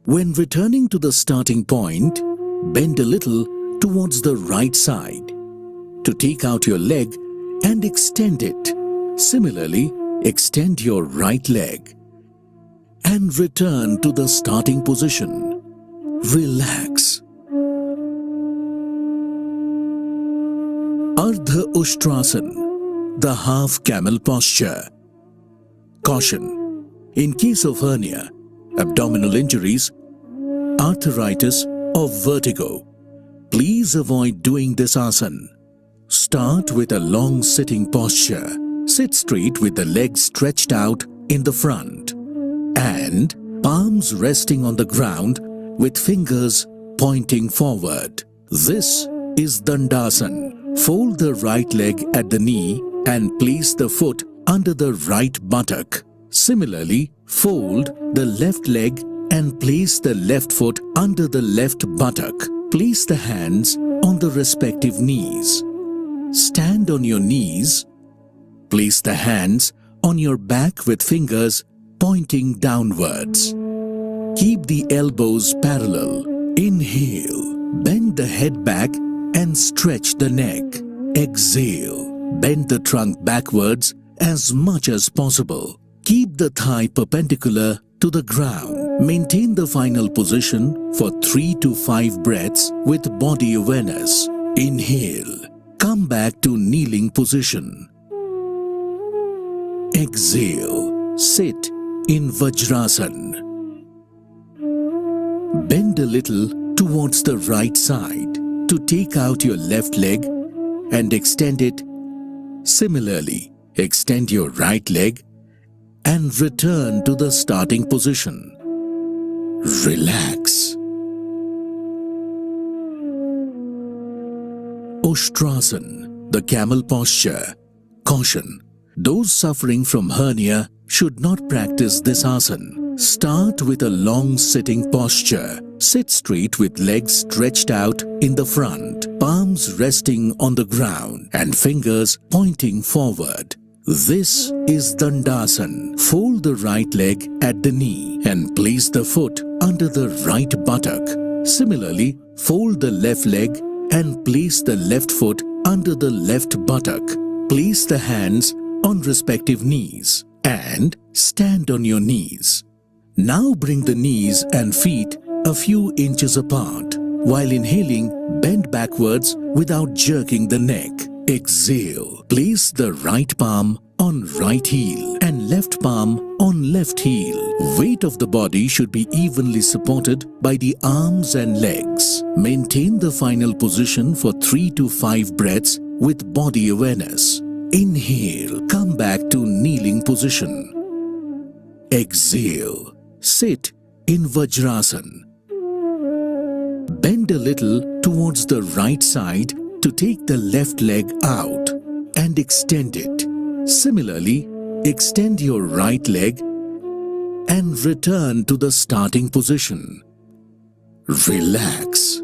When returning to the starting point, bend a little towards the right side to take out your leg and extend it. Similarly, extend your right leg and return to the starting position. Relax. Ardha Ushtrasan, the half camel posture. Caution, in case of hernia, abdominal injuries, arthritis or vertigo, please avoid doing this asana. Start with a long sitting posture. Sit straight with the legs stretched out in the front and palms resting on the ground with fingers pointing forward. This is Dandasan. Fold the right leg at the knee and place the foot under the right buttock. Similarly, fold the left leg and place the left foot under the left buttock. Place the hands on the respective knees. Stand on your knees. Place the hands on your back with fingers pointing downwards. Keep the elbows parallel. Inhale. Bend the head back and stretch the neck. Exhale. Bend the trunk backwards as much as possible. Keep the thigh perpendicular to the ground. Maintain the final position for 3 to 5 breaths with body awareness. Inhale. Come back to kneeling position. Exhale. Sit in Vajrasan. Bend a little towards the right side to take out your left leg and extend it. Similarly, extend your right leg and return to the starting position. Relax. Ushtrasan, the camel posture. Caution: those suffering from hernia should not practice this asana. Start with a long sitting posture. Sit straight with legs stretched out in the front, palms resting on the ground and fingers pointing forward. This is Dandasana. Fold the right leg at the knee and place the foot under the right buttock. Similarly, fold the left leg and place the left foot under the left buttock. Place the hands on respective knees and stand on your knees. Now bring the knees and feet a few inches apart. While inhaling, bend backwards without jerking the neck. Exhale. Place the right palm on right heel and left palm on left heel. Weight of the body should be evenly supported by the arms and legs. Maintain the final position for 3 to 5 breaths with body awareness. Inhale. Come back to kneeling position. Exhale. Sit in Vajrasan. Bend a little towards the right side to take the left leg out and extend it. Similarly, extend your right leg and return to the starting position. Relax.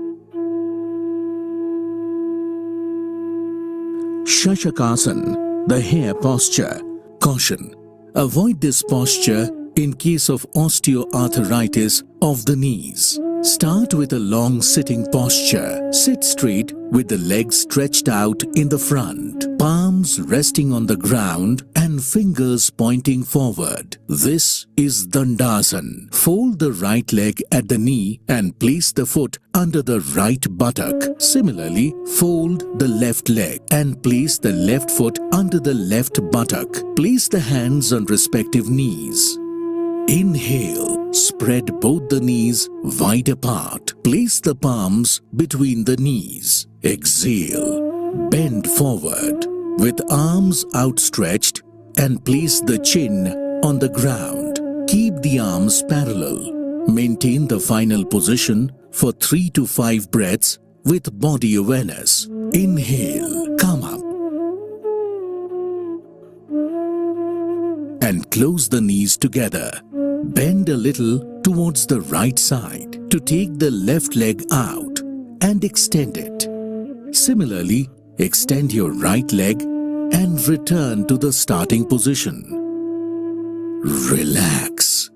SHHFI, the hare posture. Caution: avoid this posture in case of osteoarthritis of the knees. Start with a long sitting posture. Sit straight with the legs stretched out in the front, palms resting on the ground and fingers pointing forward. This is Dandasana. Fold the right leg at the knee and place the foot under the right buttock. Similarly, fold the left leg and place the left foot under the left buttock. Place the hands on respective knees. Inhale. Spread both the knees wide apart. Place the palms between the knees. Exhale. Bend forward with arms outstretched and place the chin on the ground. Keep the arms parallel. Maintain the final position for 3 to 5 breaths with body awareness. Inhale. Come up. And close the knees together. Bend a little towards the right side to take the left leg out and extend it. Similarly, extend your right leg and return to the starting position. Relax.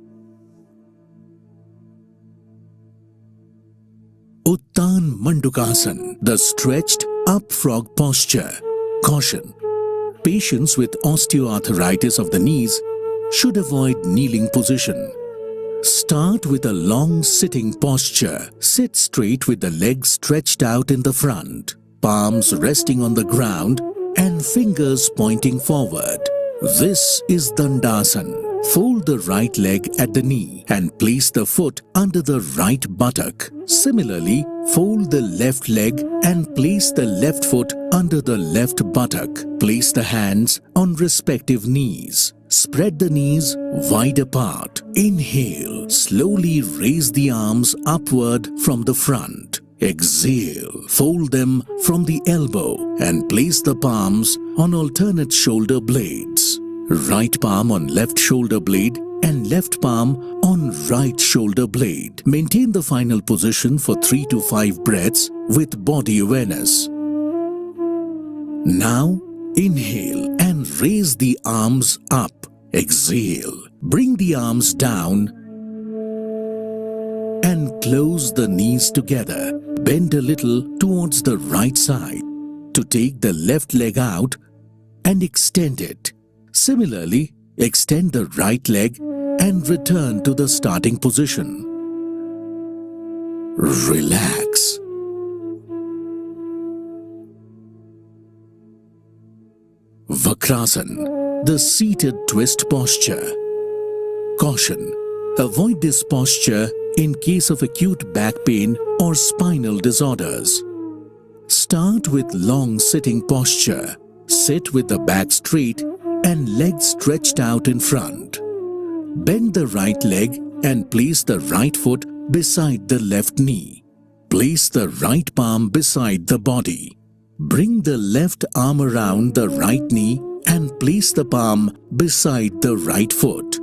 Uttan Mandukasana, the stretched up frog posture. Caution: patients with osteoarthritis of the knees should avoid kneeling position. Start with a long sitting posture. Sit straight with the legs stretched out in the front, palms resting on the ground and fingers pointing forward. This is Dandasana. Fold the right leg at the knee and place the foot under the right buttock. Similarly, fold the left leg and place the left foot under the left buttock. Place the hands on respective knees. Spread the knees wide apart. Inhale. Slowly raise the arms upward from the front. Exhale. Fold them from the elbow and place the palms on alternate shoulder blades. Right palm on left shoulder blade and left palm on right shoulder blade. Maintain the final position for 3 to 5 breaths with body awareness. Now, inhale and raise the arms up. Exhale. Bring the arms down and close the knees together. Bend a little towards the right side to take the left leg out and extend it. Similarly, extend the right leg and return to the starting position. Relax. Vakrasan, the seated twist posture. Caution: avoid this posture in case of acute back pain or spinal disorders. Start with long sitting posture. Sit with the back straight and legs stretched out in front. Bend the right leg and place the right foot beside the left knee. Place the right palm beside the body. Bring the left arm around the right knee and place the palm beside the right foot.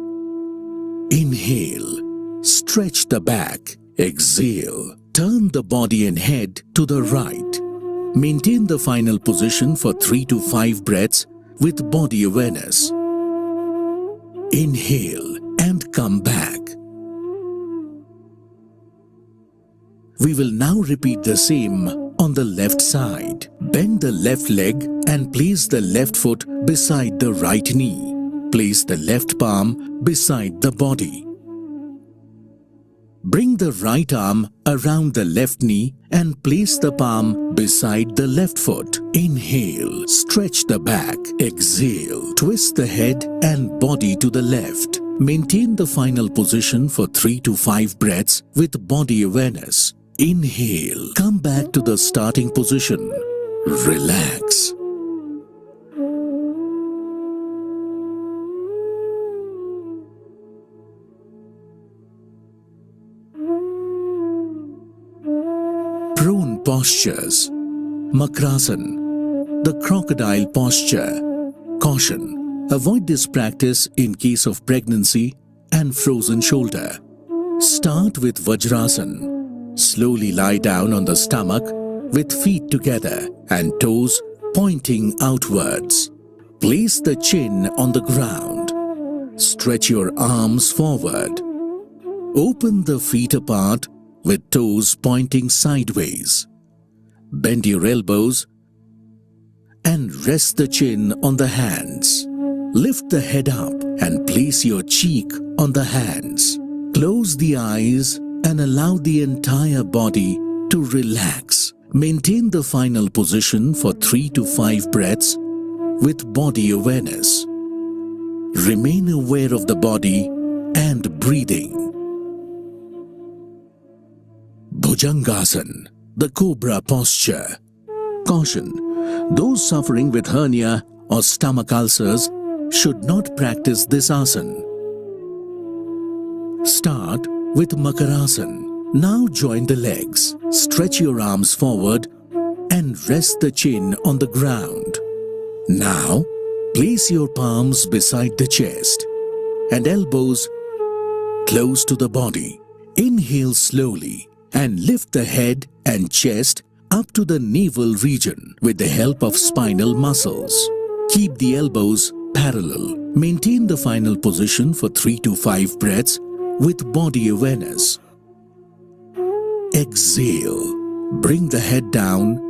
Inhale, stretch the back. Exhale, turn the body and head to the right. Maintain the final position for 3 to 5 breaths with body awareness. Inhale and come back. We will now repeat the same on the left side. Bend the left leg and place the left foot beside the right knee. Place the left palm beside the body. Bring the right arm around the left knee and place the palm beside the left foot. Inhale, stretch the back. Exhale, twist the head and body to the left. Maintain the final position for 3 to 5 breaths with body awareness. Inhale, come back to the starting position. Relax. Prone postures. Makrasan, the crocodile posture. Caution: avoid this practice in case of pregnancy and frozen shoulder. Start with Vajrasan. Slowly lie down on the stomach with feet together and toes pointing outwards. Place the chin on the ground. Stretch your arms forward. Open the feet apart with toes pointing sideways. Bend your elbows and rest the chin on the hands. Lift the head up and place your cheek on the hands. Close the eyes and allow the entire body to relax. Maintain the final position for 3 to 5 breaths with body awareness. Remain aware of the body and breathing. Bhujangasan, the cobra posture. Caution: those suffering with hernia or stomach ulcers should not practice this asana. Start with Makarasan. Now join the legs. Stretch your arms forward and rest the chin on the ground. Now, place your palms beside the chest and elbows close to the body. Inhale slowly and lift the head and chest up to the navel region with the help of spinal muscles. Keep the elbows parallel. Maintain the final position for 3 to 5 breaths with body awareness. Exhale. Bring the head down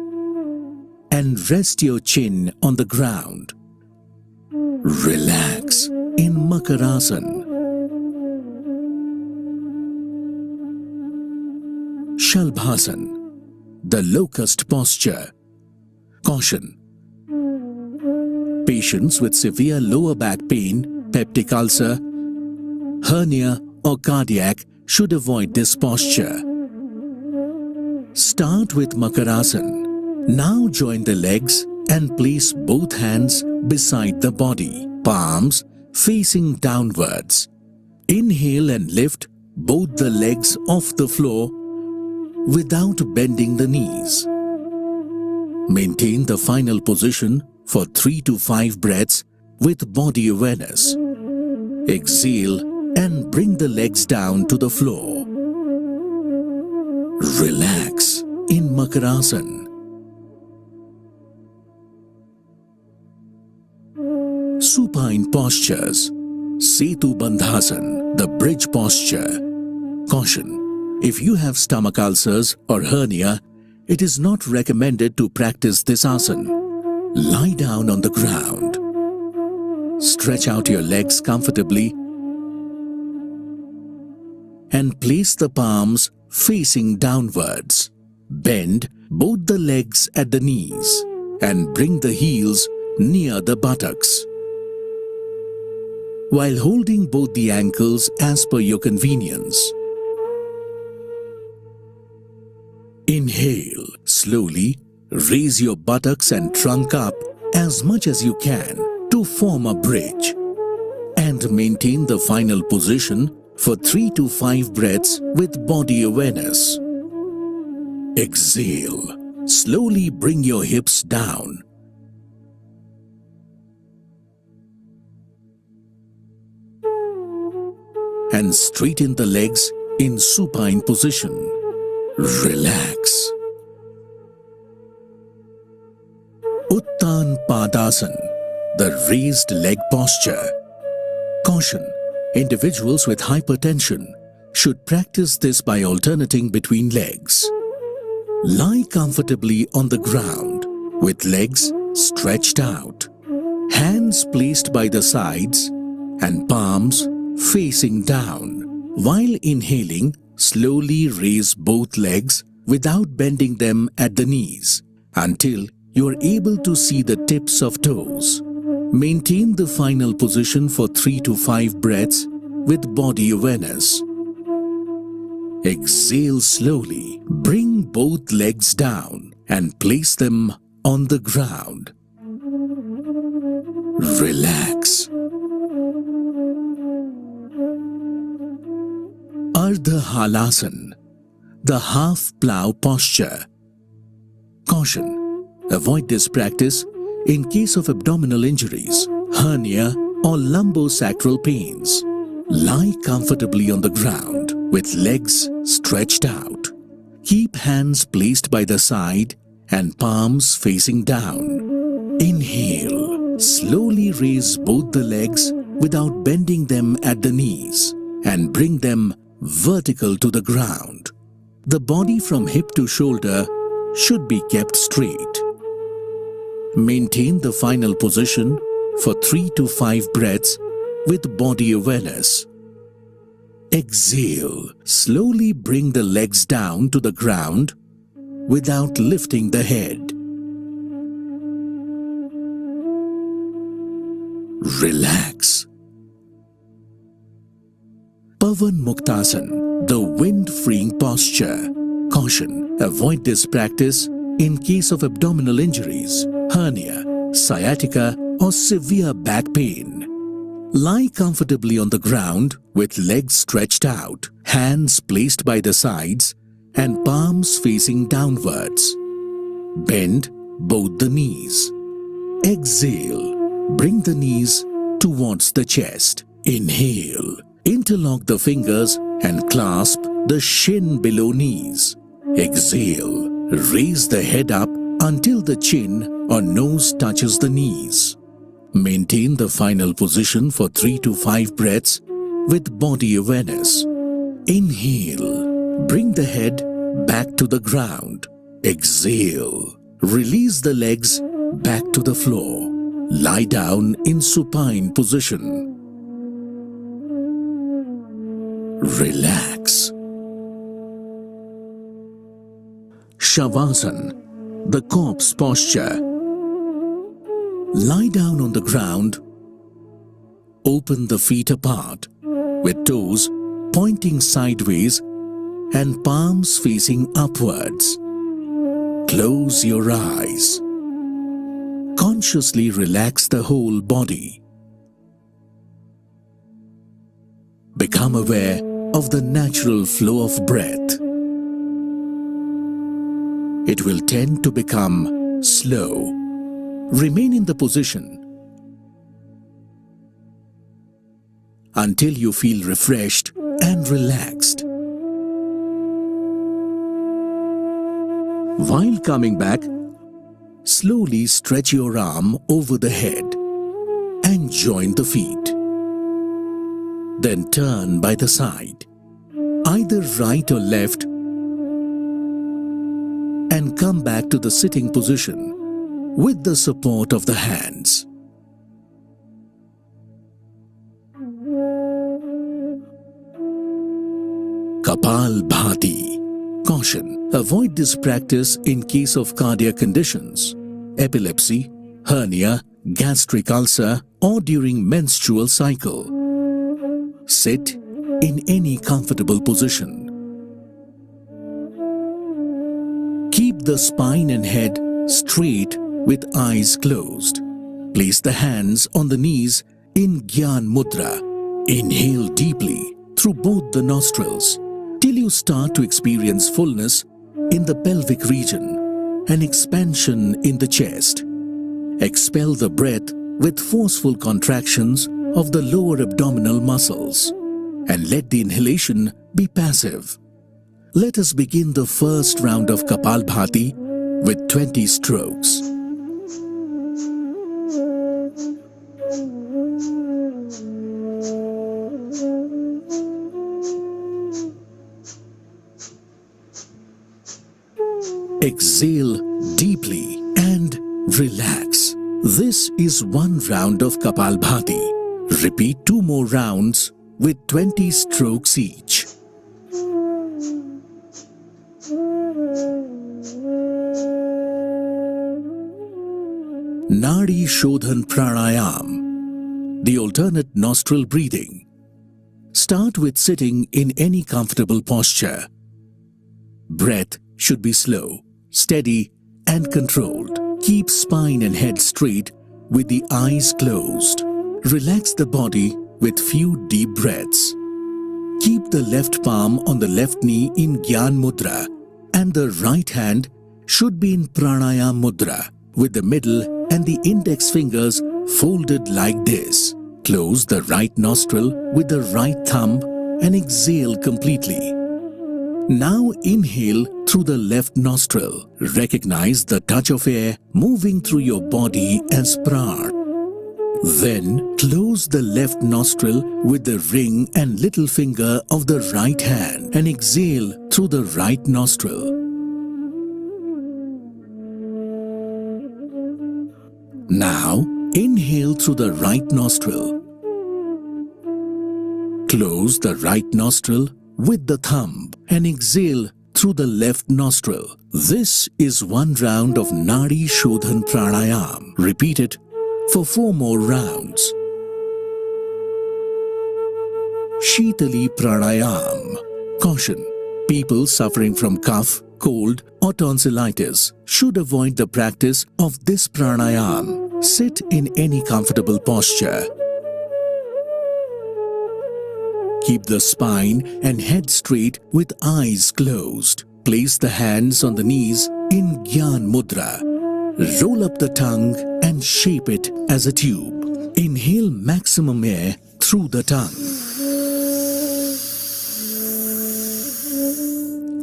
and rest your chin on the ground. Relax in Makarasan. Shalbhasan, the locust posture. Caution: patients with severe lower back pain, peptic ulcer, hernia or cardiac should avoid this posture. Start with Makarasan. Now join the legs and place both hands beside the body, palms facing downwards. Inhale and lift both the legs off the floor without bending the knees. Maintain the final position for 3 to 5 breaths with body awareness. Exhale and bring the legs down to the floor. Relax in Makarasan. Supine postures. Setu Bandhasan, the bridge posture. Caution: if you have stomach ulcers or hernia, it is not recommended to practice this asana. Lie down on the ground. Stretch out your legs comfortably and place the palms facing downwards. Bend both the legs at the knees and bring the heels near the buttocks, while holding both the ankles as per your convenience. Inhale slowly. Raise your buttocks and trunk up as much as you can to form a bridge, and maintain the final position for 3 to 5 breaths with body awareness. Exhale. Slowly bring your hips down. And straighten the legs in supine position. Relax. Uttan Padasana, the raised leg posture. Caution: individuals with hypertension should practice this by alternating between legs. Lie comfortably on the ground with legs stretched out, hands placed by the sides and palms facing down. While inhaling, slowly raise both legs without bending them at the knees until you are able to see the tips of toes. Maintain the final position for 3 to 5 breaths with body awareness. Exhale slowly. Bring both legs down and place them on the ground. Relax. Ardha Halasana, the half plow posture. Caution: avoid this practice in case of abdominal injuries, hernia or lumbosacral pains. Lie comfortably on the ground with legs stretched out. Keep hands placed by the side and palms facing down. Inhale. Slowly raise both the legs without bending them at the knees and bring them vertical to the ground. The body from hip to shoulder should be kept straight. Maintain the final position for 3 to 5 breaths with body awareness. Exhale. Slowly bring the legs down to the ground without lifting the head. Relax. Pavan Muktasana, the wind-freeing posture. Caution: avoid this practice in case of abdominal injuries, hernia, sciatica or severe back pain. Lie comfortably on the ground with legs stretched out, hands placed by the sides and palms facing downwards. Bend both the knees. Exhale. Bring the knees towards the chest. Inhale. Interlock the fingers and clasp the shin below knees. Exhale. Raise the head up until the chin or nose touches the knees. Maintain the final position for 3 to 5 breaths with body awareness. Inhale. Bring the head back to the ground. Exhale. Release the legs back to the floor. Lie down in supine position. Relax. Shavasana, the corpse posture. Lie down on the ground. Open the feet apart with toes pointing sideways and palms facing upwards. Close your eyes. Consciously relax the whole body. Become aware of the natural flow of breath. It will tend to become slow. Remain in the position until you feel refreshed and relaxed. While coming back, slowly stretch your arm over the head and join the feet. Then turn by the side, either right or left, and come back to the sitting position with the support of the hands. Kapalbhati. Caution: avoid this practice in case of cardiac conditions, epilepsy, hernia, gastric ulcer, or during menstrual cycle. Sit in any comfortable position. Keep the spine and head straight with eyes closed. Place the hands on the knees in Gyan Mudra. Inhale deeply through both the nostrils till you start to experience fullness in the pelvic region and expansion in the chest. Expel the breath with forceful contractions of the lower abdominal muscles and let the inhalation be passive. Let us begin the first round of Kapalbhati with 20 strokes. Exhale deeply and relax. This is one round of Kapalbhati. Repeat 2 more rounds with 20 strokes each. Nadi Shodhan Pranayam, the alternate nostril breathing. Start with sitting in any comfortable posture. Breath should be slow, steady, and controlled. Keep spine and head straight with the eyes closed. Relax the body with few deep breaths. Keep the left palm on the left knee in Gyan Mudra and the right hand should be in Pranayam Mudra with the middle and the index fingers folded like this. Close the right nostril with the right thumb and exhale completely. Now inhale through the left nostril. Recognize the touch of air moving through your body as pran. Then close the left nostril with the ring and little finger of the right hand and exhale through the right nostril. Now inhale through the right nostril. Close the right nostril with the thumb and exhale through the left nostril. This is one round of Nadi Shodhan Pranayam. Repeat it for 4 more rounds. Shitali Pranayam. Caution: people suffering from cough, cold or tonsillitis should avoid the practice of this pranayam. Sit in any comfortable posture. Keep the spine and head straight with eyes closed. Place the hands on the knees in Gyan Mudra. Roll up the tongue and shape it as a tube. Inhale maximum air through the tongue.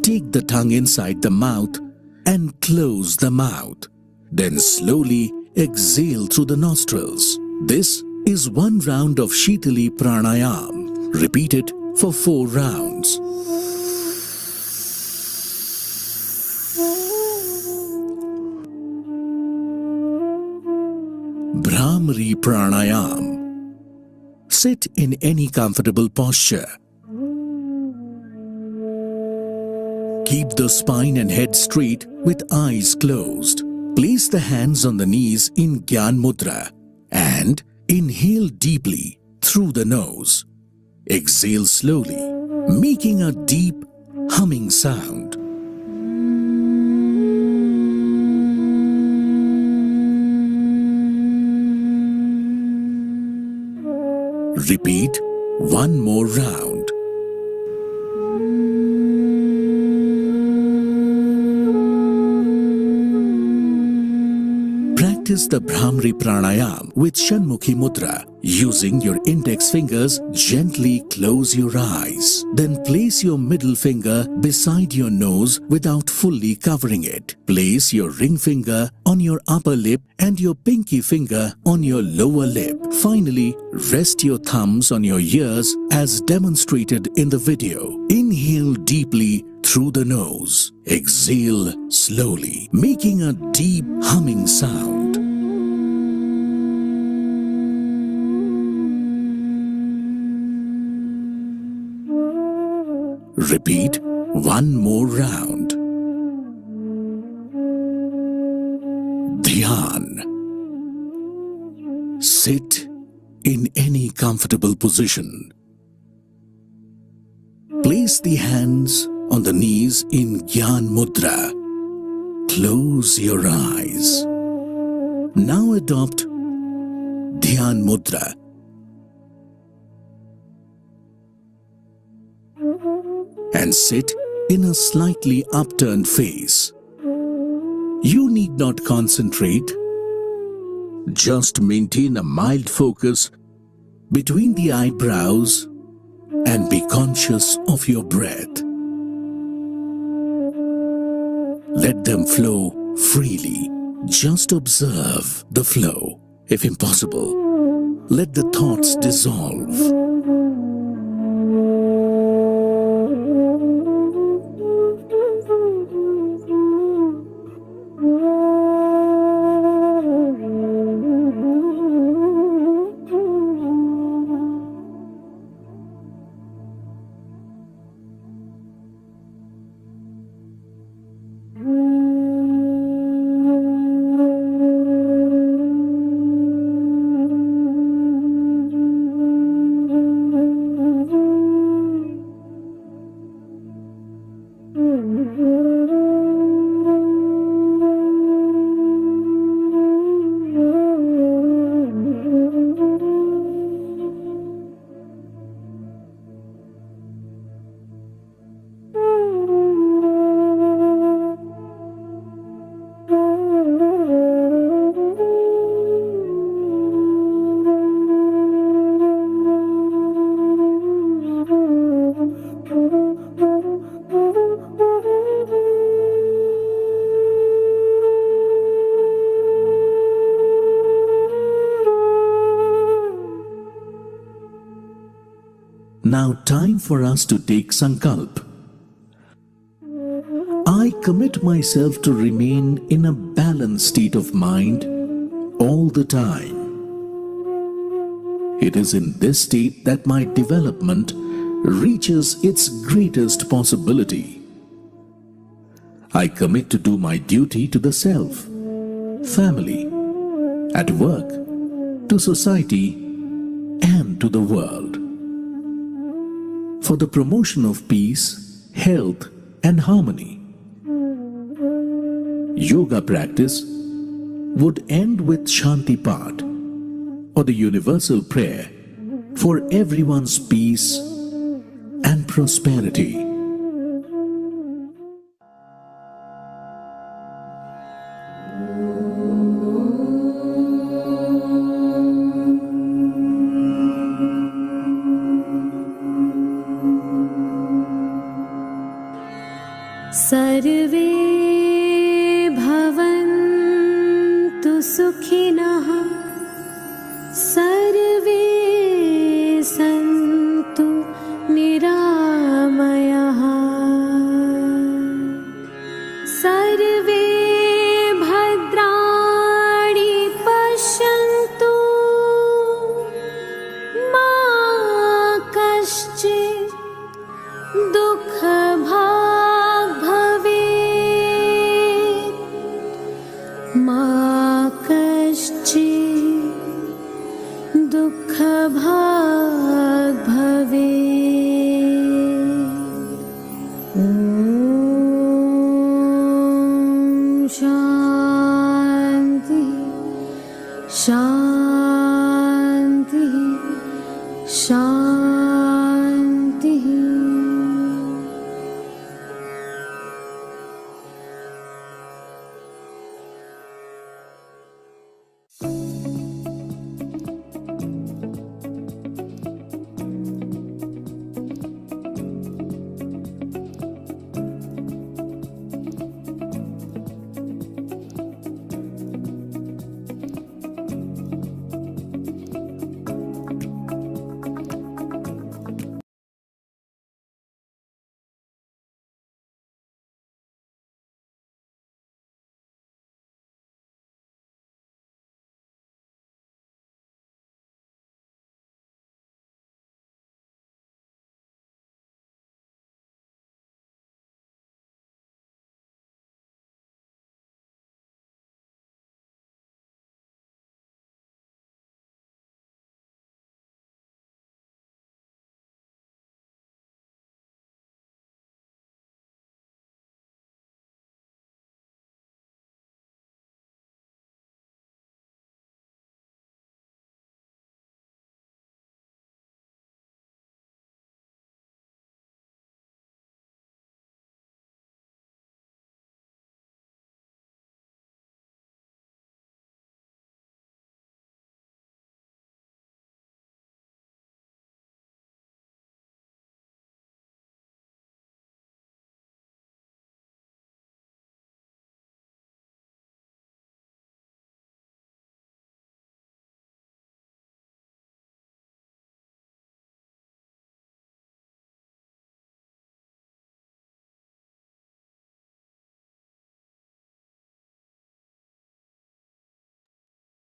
Take the tongue inside the mouth and close the mouth. Then slowly exhale through the nostrils. This is one round of Shitali Pranayam. Repeat it for 4 rounds. Bhramari Pranayam. Sit in any comfortable posture. Keep the spine and head straight with eyes closed. Place the hands on the knees in Gyan Mudra and inhale deeply through the nose. Exhale slowly, making a deep humming sound. Repeat 1 more round. Practice the Bhramari Pranayam with Shanmukhi Mudra. Using your index fingers, gently close your eyes. Then place your middle finger beside your nose without fully covering it. Place your ring finger on your upper lip and your pinky finger on your lower lip. Finally, rest your thumbs on your ears as demonstrated in the video. Inhale deeply through the nose. Exhale slowly, making a deep humming sound. Repeat one more round. Dhyan. Sit in any comfortable position. Place the hands on the knees in Gyan Mudra. Close your eyes. Now adopt Dhyan Mudra. And sit in a slightly upturned face. You need not concentrate. Just maintain a mild focus between the eyebrows and be conscious of your breath. Let them flow freely. Just observe the flow. If impossible, let the thoughts dissolve. Now time for us to take Sankalp. I commit myself to remain in a balanced state of mind all the time. It is in this state that my development reaches its greatest possibility. I commit to do my duty to the self, family, at work, to society, and to the world. For the promotion of peace, health, and harmony. Yoga practice would end with Shanti Path, or the universal prayer for everyone's peace and prosperity. सर्वे भवन्तु सुखिनः सर्वे सन्तु निरामयाः सर्वे भद्राणि पश्यन्तु मा कश्चित् दुःखभाग् भवेत् मा कश्चित् दुःखभाग् भवेत्। ॐ शान्ति शान्ति शान्तिः।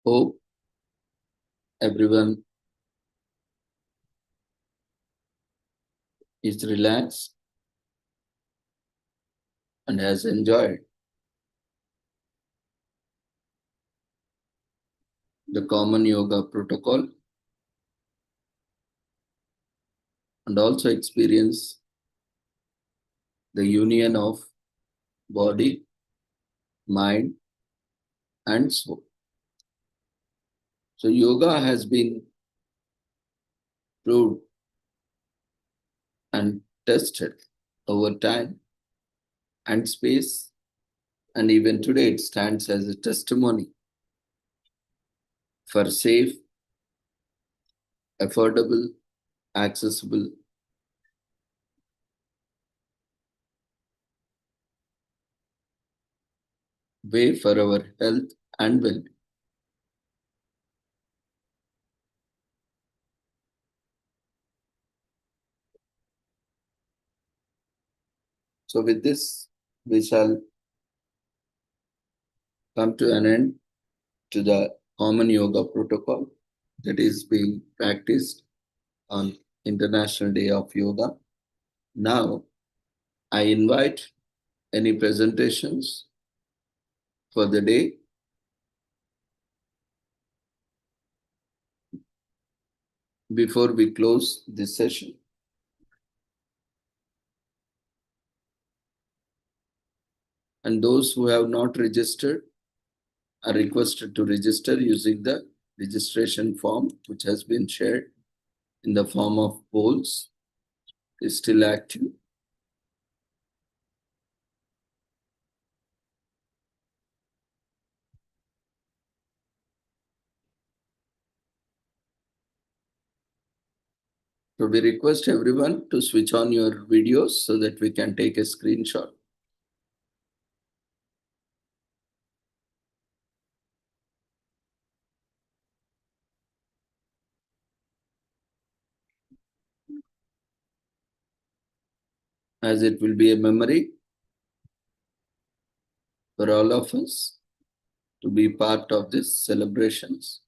Hope everyone is relaxed and has enjoyed the common yoga protocol and also experience the union of body, mind, and soul. So yoga has been proved and tested over time and space, and even today it stands as a testimony for safe, affordable, accessible way for our health and well-being. So with this, we shall come to an end to the common yoga protocol that is being practiced on International Day of Yoga. Now, I invite any presentations for the day. Before we close this session. And those who have not registered are requested to register using the registration form, which has been shared in the form of polls, is still active. So we request everyone to switch on your videos so that we can take a screenshot. As it will be a memory for all of us to be part of these celebrations.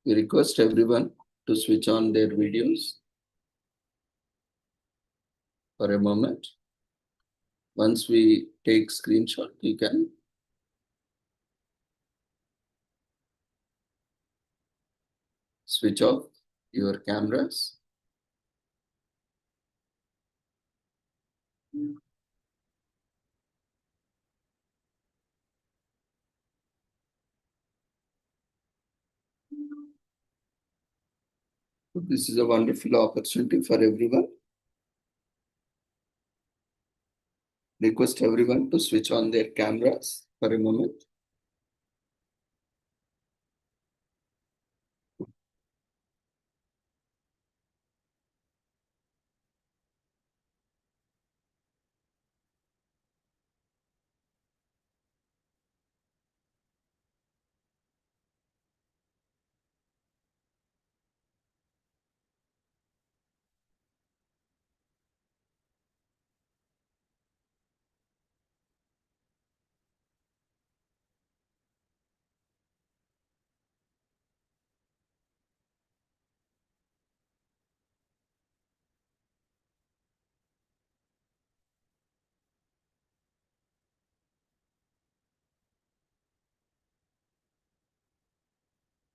We request everyone to switch on their videos for a moment. Once we take screenshot, you can switch off your cameras. This is a wonderful opportunity for everyone. Request everyone to switch on their cameras for a moment.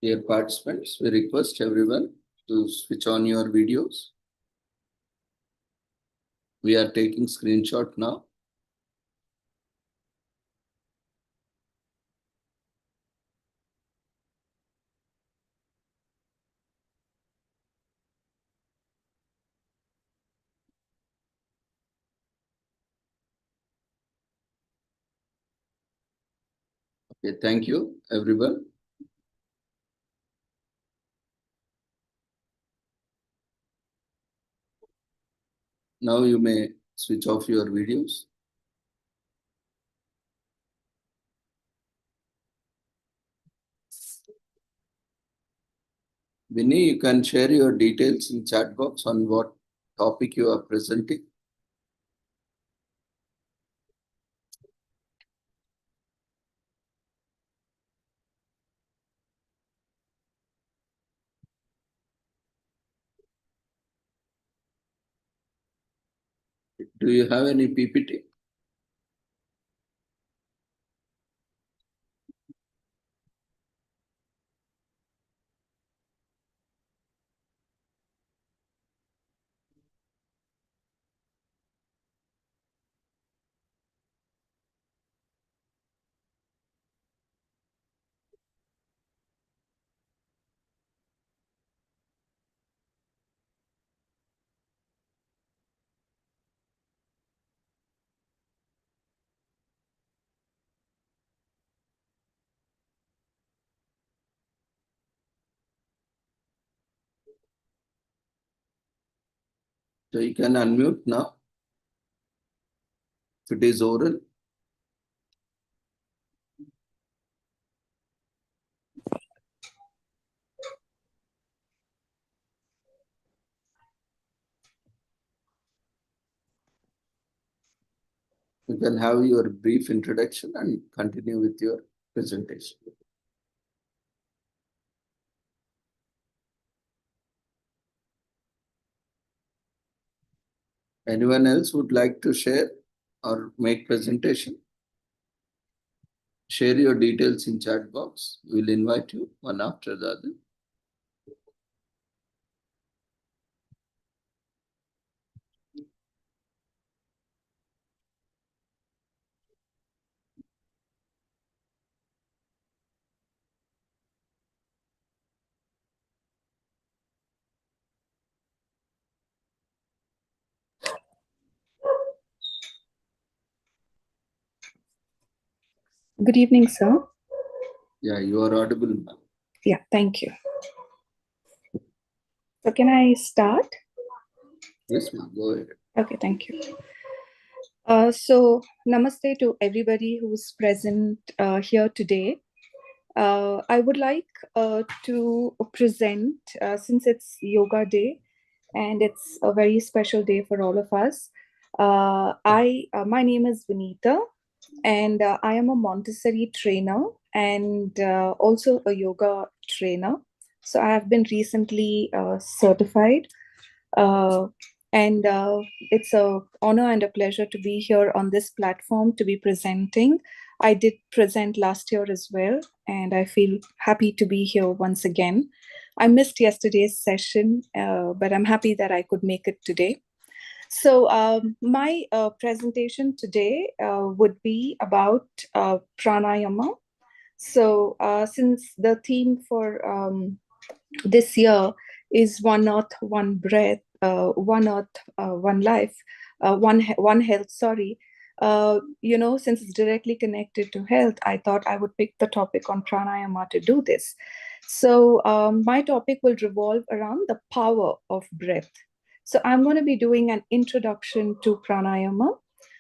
Dear participants, we request everyone to switch on your videos. We are taking screenshot now. Okay, thank you, everyone. Now you may switch off your videos. Vinny, you can share your details in chat box on what topic you are presenting. Do you have any PPT? So you can unmute now. If it is oral. You can have your brief introduction and continue with your presentation. Anyone else would like to share or make presentation? Share your details in chat box. We'll invite you one after the other. Good evening, sir. Yeah, you are audible now. Yeah, thank you. So can I start? Yes, ma'am. Go ahead. Okay, thank you. So namaste to everybody who's present here today. I would like to present, since it's Yoga Day, and it's a very special day for all of us. My name is Vinita, and I am a Montessori trainer and also a yoga trainer. So I have been recently certified, and it's a honor and a pleasure to be here on this platform to be presenting. I did present last year as well, and I feel happy to be here once again. I missed yesterday's session, but I'm happy that I could make it today. So my presentation today would be about pranayama. So since the theme for this year is one earth, one breath, one earth, one life, one health, sorry. Since it's directly connected to health, I thought I would pick the topic on pranayama to do this. So my topic will revolve around the power of breath. So I'm going to be doing an introduction to pranayama.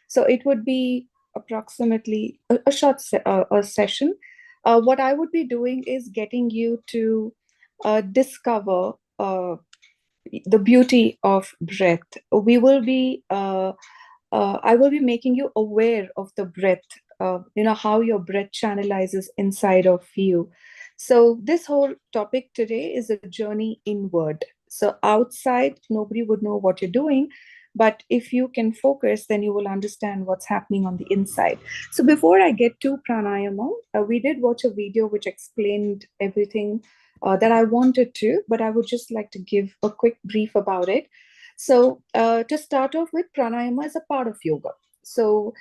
So it would be approximately a short session. What I would be doing is getting you to discover the beauty of breath. I will be making you aware of the breath, how your breath channelizes inside of you. So this whole topic today is a journey inward. So outside, nobody would know what you're doing. But if you can focus, then you will understand what's happening on the inside. So before I get to pranayama, we did watch a video which explained everything that I wanted to, but I would just like to give a quick brief about it. So to start off with, pranayama is a part of yoga. So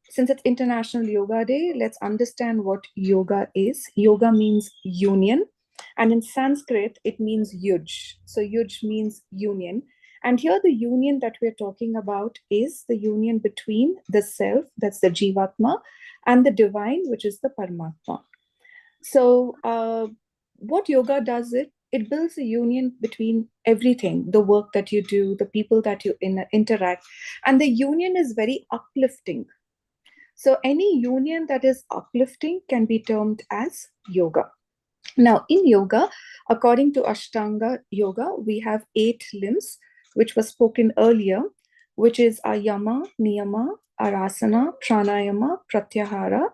since it's International Yoga Day, let's understand what yoga is. Yoga means union, and in Sanskrit, it means yuj. So yuj means union. And here the union that we're talking about is the union between the self, that's the Jivatma, and the divine, which is the Paramatma. So what yoga does, it builds a union between everything, the work that you do, the people that you interact, and the union is very uplifting. So any union that is uplifting can be termed as yoga. Now, in yoga, according to Ashtanga Yoga, we have 8 limbs, which was spoken earlier, which is our yama, niyama, our asana, pranayama, pratyahara,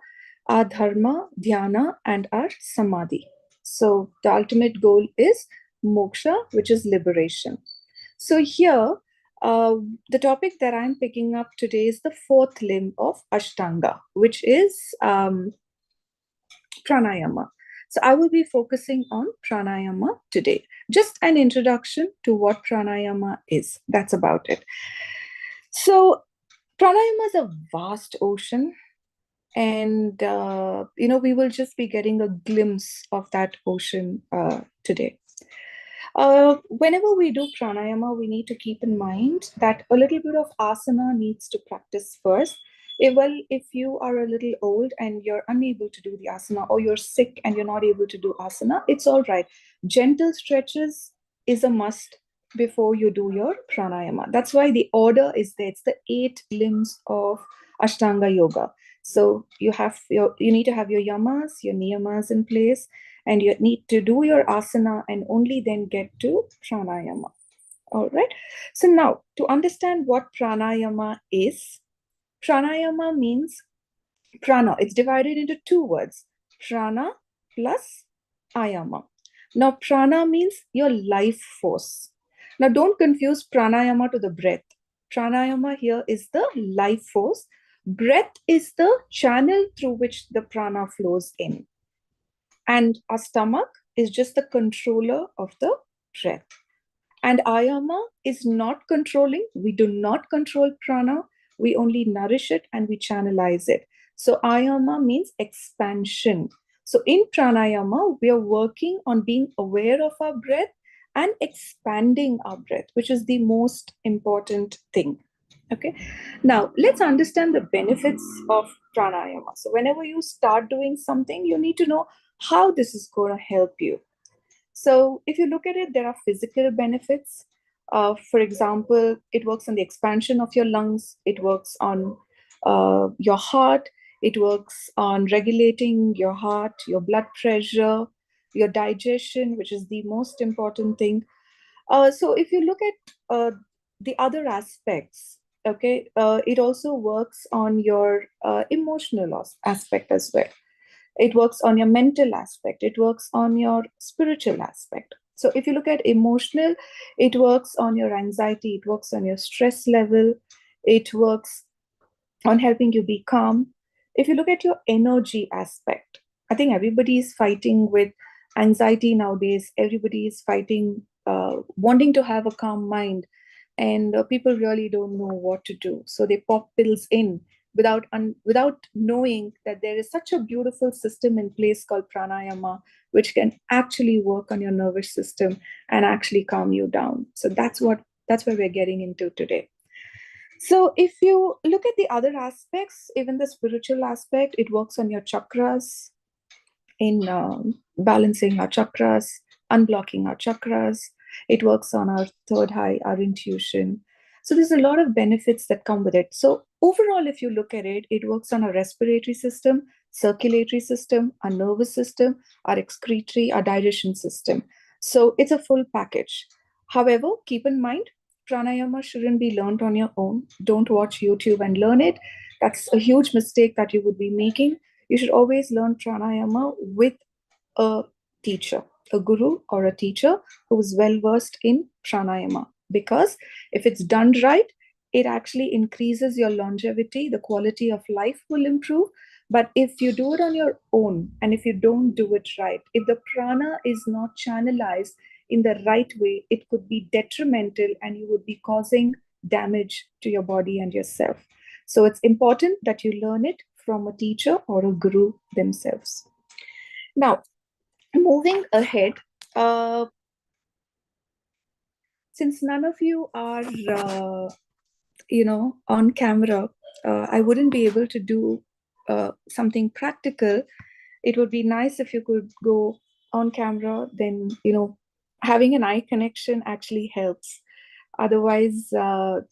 our dharma, dhyana, and our samadhi. So the ultimate goal is moksha, which is liberation. So here, the topic that I'm picking up today is the 4th limb of Ashtanga, which is pranayama. So I will be focusing on pranayama today. Just an introduction to what pranayama is. That's about it. So pranayama is a vast ocean, and we will just be getting a glimpse of that ocean today. Whenever we do pranayama, we need to keep in mind that a little bit of asana needs to practice first. If you are a little old and you're unable to do the asana, or you're sick and you're not able to do asana, it's all right. Gentle stretches is a must before you do your pranayama. That's why the order is there. It's the 8 limbs of Ashtanga Yoga. So you need to have your yamas, your niyamas in place, and you need to do your asana and only then get to pranayama. All right. So now, to understand what pranayama is, pranayama means prana. It's divided into 2 words, prana plus ayama. Now, prana means your life force. Now, don't confuse pranayama to the breath. Pranayama here is the life force. Breath is the channel through which the prana flows in. And our stomach is just the controller of the breath. And ayama is not controlling. We do not control prana. We only nourish it and we channelize it. So ayama means expansion. So in pranayama, we are working on being aware of our breath and expanding our breath, which is the most important thing. Okay. Now, let's understand the benefits of pranayama. So whenever you start doing something, you need to know how this is going to help you. So if you look at it, there are physical benefits. For example, it works on the expansion of your lungs. It works on your heart. It works on regulating your heart, your blood pressure, your digestion, which is the most important thing. So if you look at the other aspects, okay, it also works on your emotional aspect as well. It works on your mental aspect. It works on your spiritual aspect. So if you look at emotional, it works on your anxiety. It works on your stress level. It works on helping you be calm. If you look at your energy aspect, I think everybody is fighting with anxiety nowadays. Everybody is fighting, wanting to have a calm mind. And people really don't know what to do. So they pop pills in without knowing that there is such a beautiful system in place called pranayama, which can actually work on your nervous system and actually calm you down. So that's where we're getting into today. So if you look at the other aspects, even the spiritual aspect, it works on your chakras, in balancing our chakras, unblocking our chakras. It works on our third eye, our intuition. So there's a lot of benefits that come with it. So overall, if you look at it, it works on our respiratory system, circulatory system, our nervous system, our excretory, our digestion system. So it's a full package. However, keep in mind, pranayama shouldn't be learned on your own. Don't watch YouTube and learn it. That's a huge mistake that you would be making. You should always learn pranayama with a teacher, a guru or a teacher who is well versed in pranayama. Because if it's done right, it actually increases your longevity, the quality of life will improve. But if you do it on your own and if you don't do it right, if the prana is not channelized in the right way, it could be detrimental and you would be causing damage to your body and yourself. So it's important that you learn it from a teacher or a guru themselves. Now, moving ahead, since none of you are, on camera, I wouldn't be able to do something practical. It would be nice if you could go on camera, then, having an eye connection actually helps. Otherwise, I'm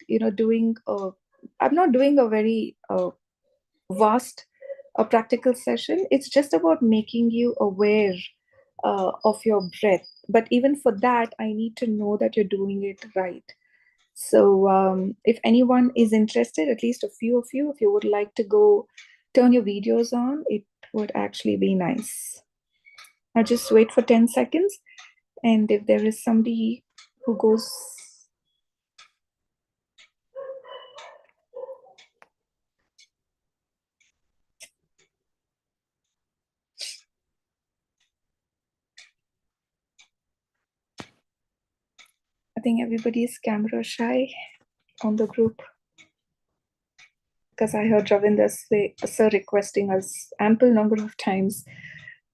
not doing a very vast a practical session. It's just about making you aware of your breath. But even for that, I need to know that you're doing it right. So if anyone is interested, at least a few of you, if you would like to go turn your videos on, it would actually be nice. Now just wait for 10 seconds. And if there is somebody who goes... I think everybody is camera shy on the group, because I heard Ravinder sir requesting us ample number of times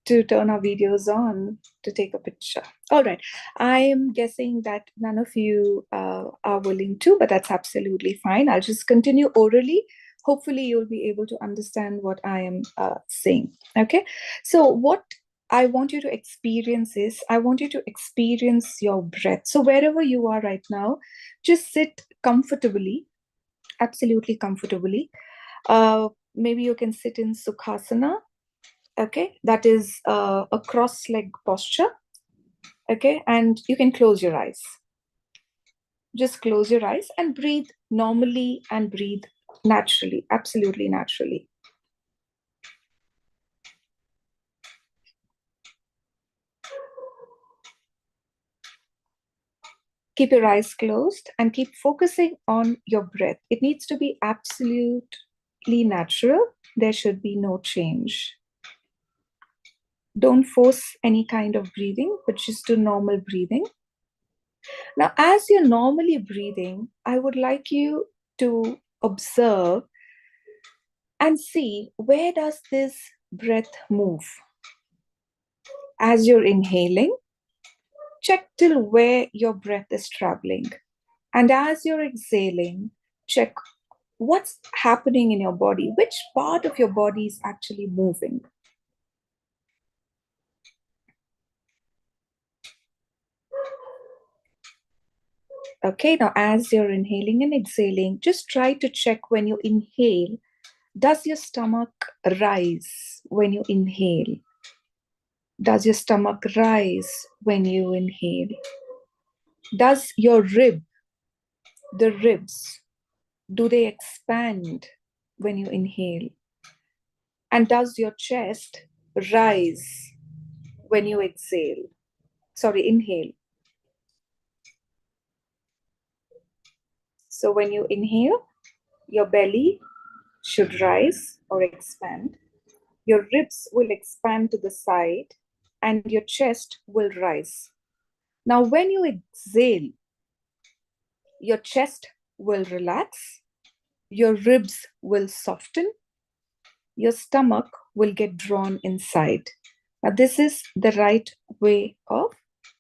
to turn our videos on to take a picture. All right. I am guessing that none of you are willing to, but that's absolutely fine. I'll just continue orally. Hopefully you'll be able to understand what I am saying. Okay. So what I want you to experience is, I want you to experience your breath. So wherever you are right now, just sit comfortably, absolutely comfortably. Maybe you can sit in Sukhasana. Okay, that is a cross-leg posture. Okay, and you can close your eyes. Just close your eyes and breathe normally and breathe naturally, absolutely naturally. Keep your eyes closed and keep focusing on your breath. It needs to be absolutely natural. There should be no change. Don't force any kind of breathing, but just do normal breathing. Now, as you're normally breathing, I would like you to observe and see, where does this breath move? As you're inhaling, check till where your breath is traveling. And as you're exhaling, check what's happening in your body. Which part of your body is actually moving? Okay, now as you're inhaling and exhaling, just try to check when you inhale, does your stomach rise when you inhale? Does your stomach rise when you inhale? Does your the ribs, do they expand when you inhale? And does your chest rise when you exhale? Sorry, inhale. So when you inhale, your belly should rise or expand. Your ribs will expand to the side and your chest will rise. Now, when you exhale, your chest will relax, your ribs will soften, your stomach will get drawn inside. Now, this is the right way of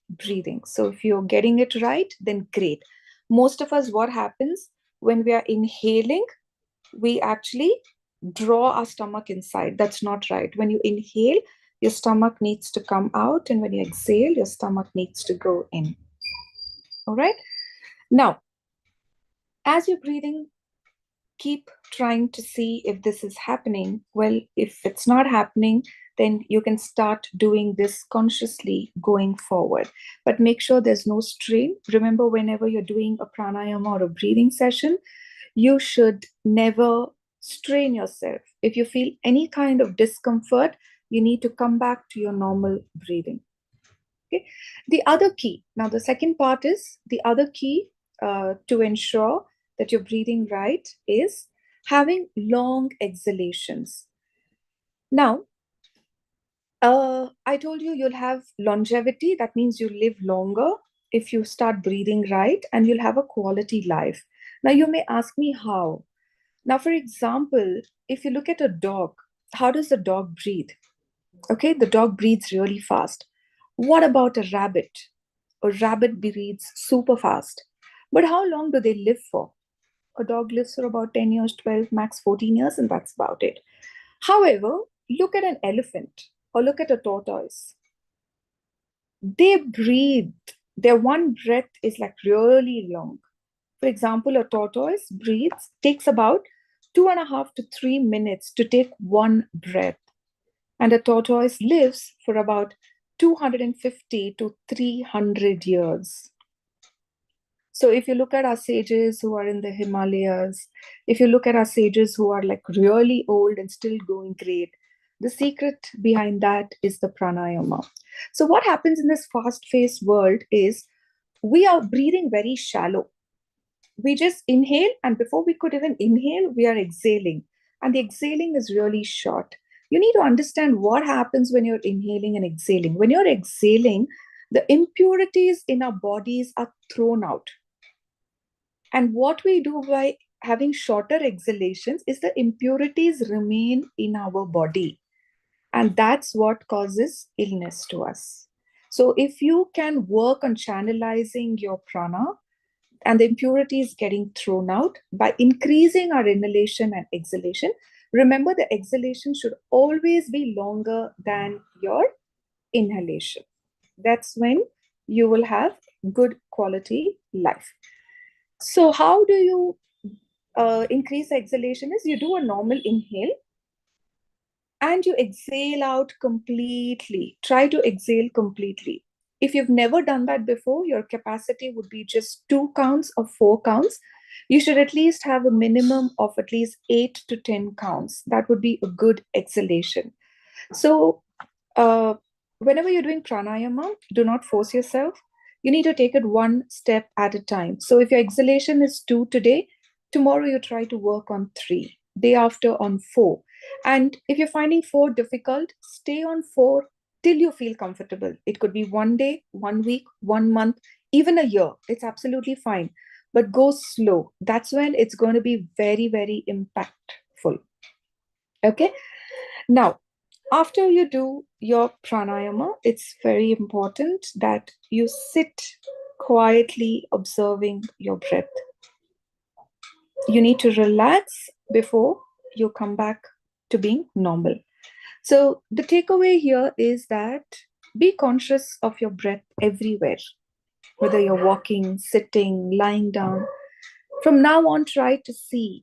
breathing. So if you're getting it right, then great. Most of us, what happens when we are inhaling, we actually draw our stomach inside. That's not right. When you inhale, your stomach needs to come out, and when you exhale, your stomach needs to go in. All right. Now, as you're breathing, keep trying to see if this is happening. Well, if it's not happening, then you can start doing this consciously going forward. But make sure there's no strain. Remember, whenever you're doing a pranayama or a breathing session, you should never strain yourself. If you feel any kind of discomfort, you need to come back to your normal breathing. Okay. The other key, now the second part is, the other key to ensure that you're breathing right is having long exhalations. Now, I told you you'll have longevity. That means you live longer if you start breathing right, and you'll have a quality life. Now, you may ask me how. Now, for example, if you look at a dog, how does the dog breathe? Okay, the dog breathes really fast. What about a rabbit? A rabbit breathes super fast. But how long do they live for? A dog lives for about 10 years, 12, max 14 years, and that's about it. However, look at an elephant or look at a tortoise. They breathe. Their one breath is like really long. For example, a tortoise takes about 2.5 to 3 minutes to take one breath. And a tortoise lives for about 250 to 300 years. So if you look at our sages who are in the Himalayas, if you look at our sages who are like really old and still going great, the secret behind that is the pranayama. So what happens in this fast-paced world is we are breathing very shallow. We just inhale, and before we could even inhale, we are exhaling. And the exhaling is really short. You need to understand what happens when you're inhaling and exhaling. When you're exhaling, the impurities in our bodies are thrown out. And what we do by having shorter exhalations is the impurities remain in our body. And that's what causes illness to us. So if you can work on channelizing your prana and the impurities getting thrown out by increasing our inhalation and exhalation, remember the exhalation should always be longer than your inhalation. That's when you will have good quality life. So how do you increase exhalation is you do a normal inhale and you exhale out completely. Try to exhale completely. If you've never done that before, your capacity would be just 2 counts or 4 counts. You should at least have a minimum of at least 8 to 10 counts. That would be a good exhalation. So whenever you're doing pranayama, do not force yourself. You need to take it one step at a time. So if your exhalation is 2 today, tomorrow you try to work on 3, day after on 4. And if you're finding 4 difficult, stay on 4 till you feel comfortable. It could be 1 day, 1 week, 1 month, even a year. It's absolutely fine. But go slow. That's when it's going to be very, very impactful. Okay. Now, after you do your pranayama, it's very important that you sit quietly observing your breath. You need to relax before you come back to being normal. So the takeaway here is that be conscious of your breath everywhere, whether you're walking, sitting, lying down. From now on, try to see.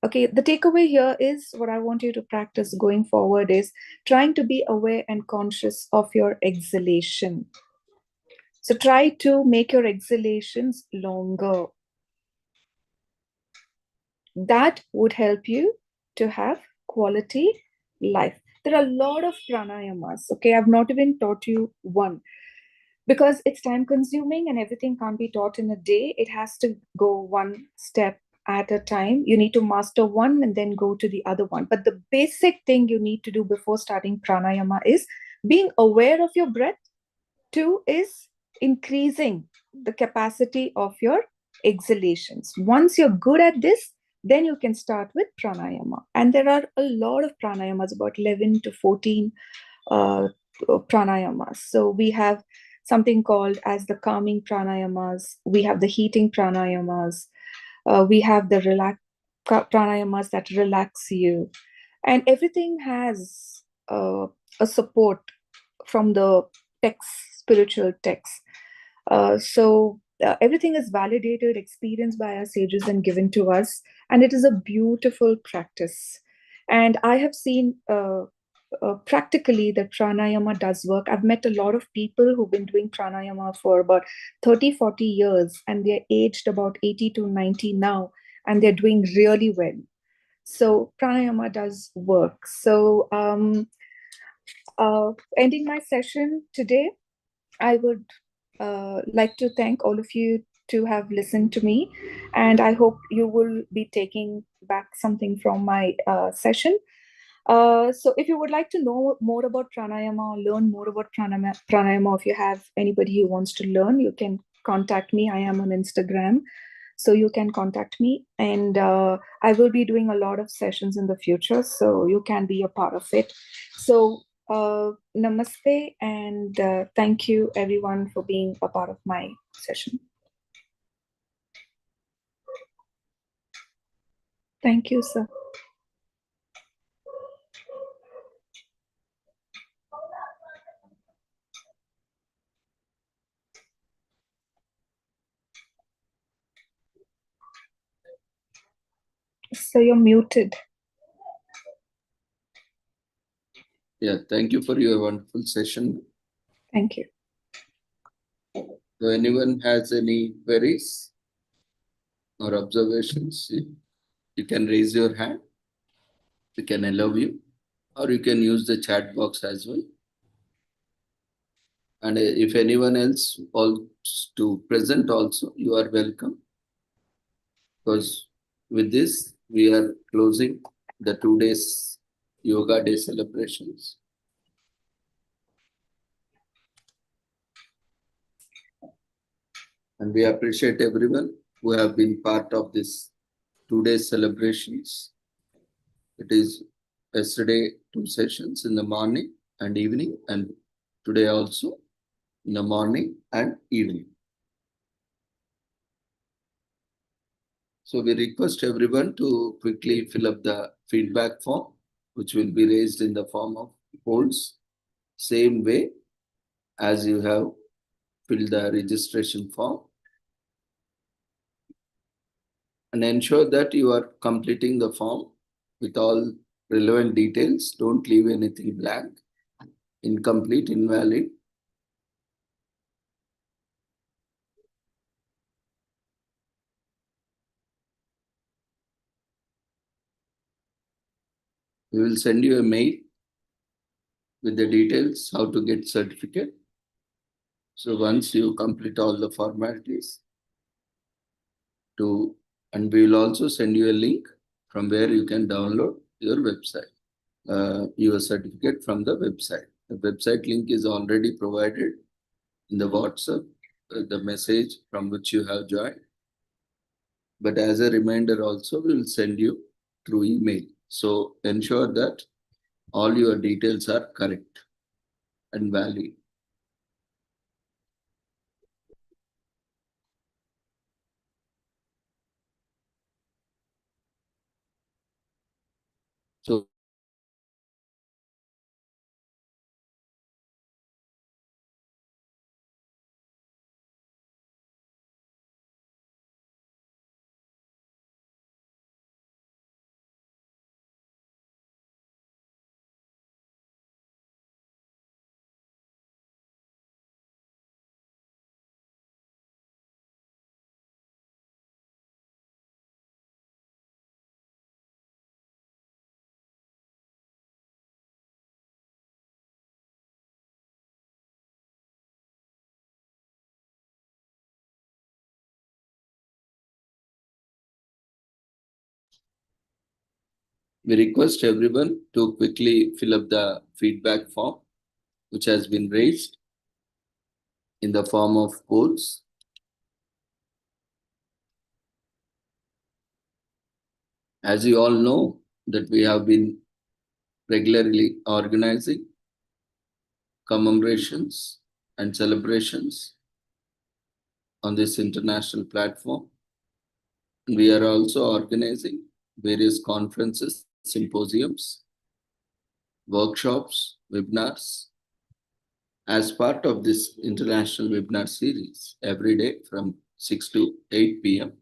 Okay, the takeaway here is what I want you to practice going forward is trying to be aware and conscious of your exhalation. So try to make your exhalations longer. That would help you to have quality life. There are a lot of pranayamas. Okay, I've not even taught you one because it's time consuming and everything can't be taught in a day. It has to go one step at a time. You need to master one and then go to the other one. But the basic thing you need to do before starting pranayama is being aware of your breath. 2 is increasing the capacity of your exhalations. Once you're good at this, then you can start with pranayama. And there are a lot of pranayamas, about 11 to 14 pranayamas. So we have something called as the calming pranayamas. We have the heating pranayamas. We have the pranayamas that relax you. And everything has a support from the text, spiritual text. So everything is validated, experienced by our sages and given to us. And it is a beautiful practice. And I have seen practically that pranayama does work. I've met a lot of people who've been doing pranayama for about 30, 40 years, and they're aged about 80 to 90 now, and they're doing really well. So pranayama does work. So ending my session today, I would like to thank all of you to have listened to me, and I hope you will be taking back something from my session. So if you would like to know more about pranayama or learn more about pranayama, if you have anybody who wants to learn, you can contact me. I am on Instagram, so you can contact me, and I will be doing a lot of sessions in the future, so you can be a part of it. So namaste, and thank you everyone for being a part of my session. Thank you, sir. So you're muted. Yeah, thank you for your wonderful session. Thank you. So anyone has any queries or observations? You can raise your hand. We can allow you, or you can use the chat box as well. And if anyone else wants to present also, you are welcome. Because with this, we are closing the 2 days Yoga Day celebrations. And we appreciate everyone who have been part of this 2 days celebrations. It is yesterday 2 sessions in the morning and evening, and today also in the morning and evening. So we request everyone to quickly fill up the feedback form, which will be raised in the form of polls, same way as you have filled the registration form. And ensure that you are completing the form with all relevant details. Don't leave anything blank, incomplete, invalid. We will send you a mail with the details how to get certificate. So once you complete all the formalities, and we will also send you a link from where you can download your website, your certificate from the website. The website link is already provided in the WhatsApp, the message from which you have joined. But as a reminder also, we will send you through email. So ensure that all your details are correct and valid. So we request everyone to quickly fill up the feedback form, which has been raised in the form of polls. As you all know, that we have been regularly organizing commemorations and celebrations on this international platform. We are also organizing various conferences, symposiums, workshops, webinars as part of this international webinar series every day from 6 to 8 p.m.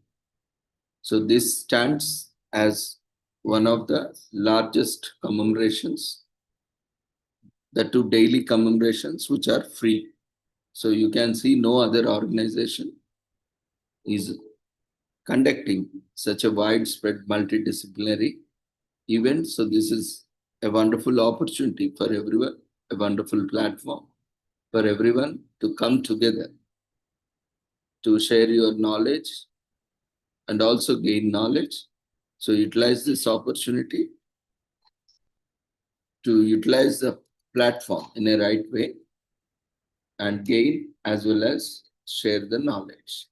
So this stands as one of the largest commemorations, the 2 daily commemorations which are free. So you can see no other organization is conducting such a widespread multidisciplinary event. So this is a wonderful opportunity for everyone, a wonderful platform for everyone to come together to share your knowledge and also gain knowledge. So utilize this opportunity to utilize the platform in a right way and gain as well as share the knowledge.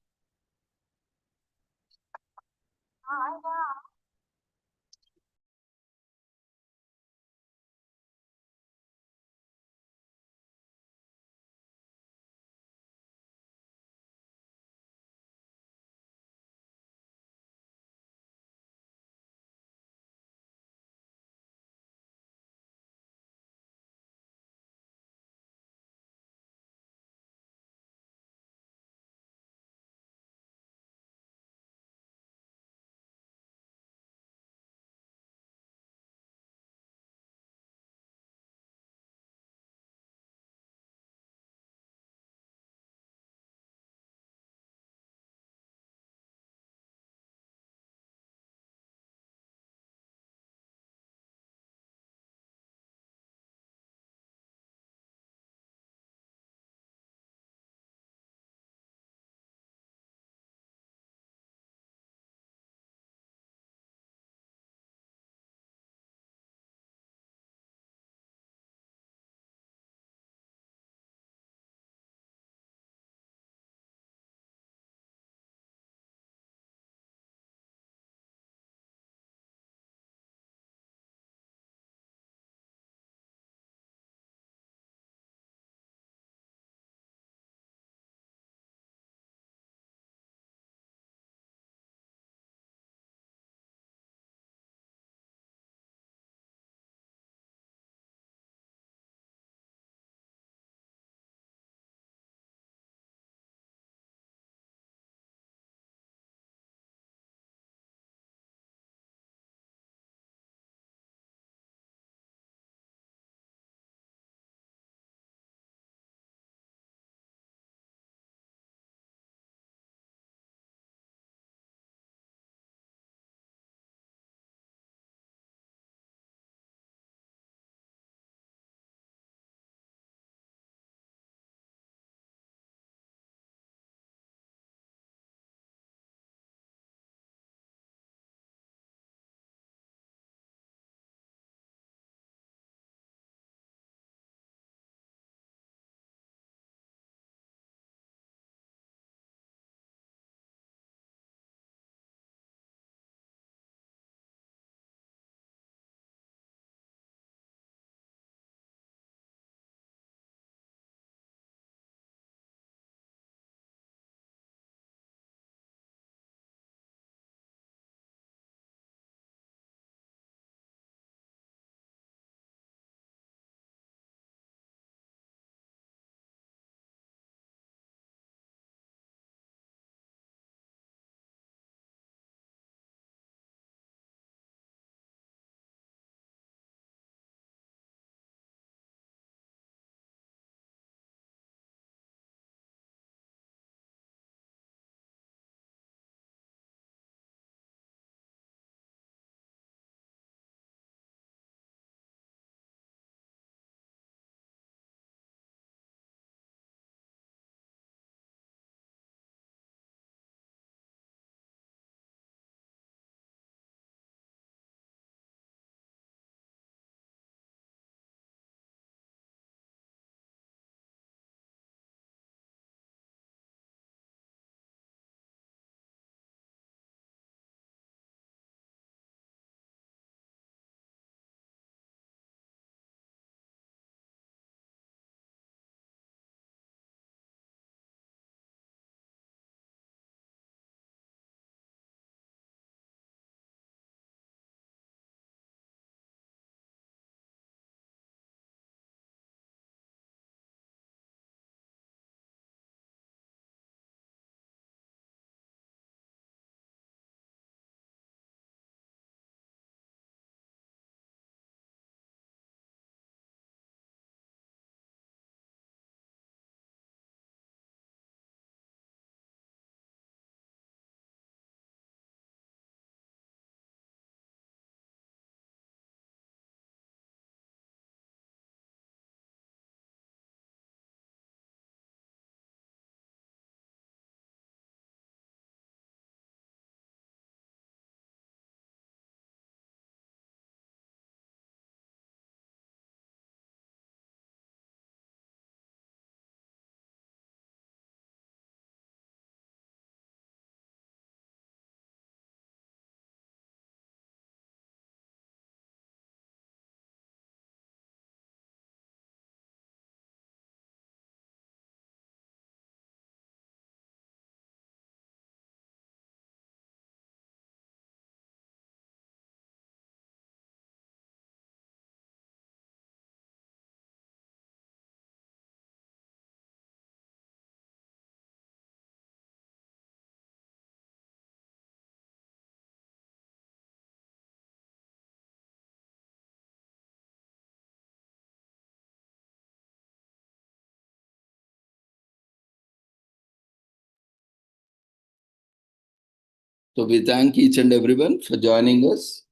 So we thank each and everyone for joining us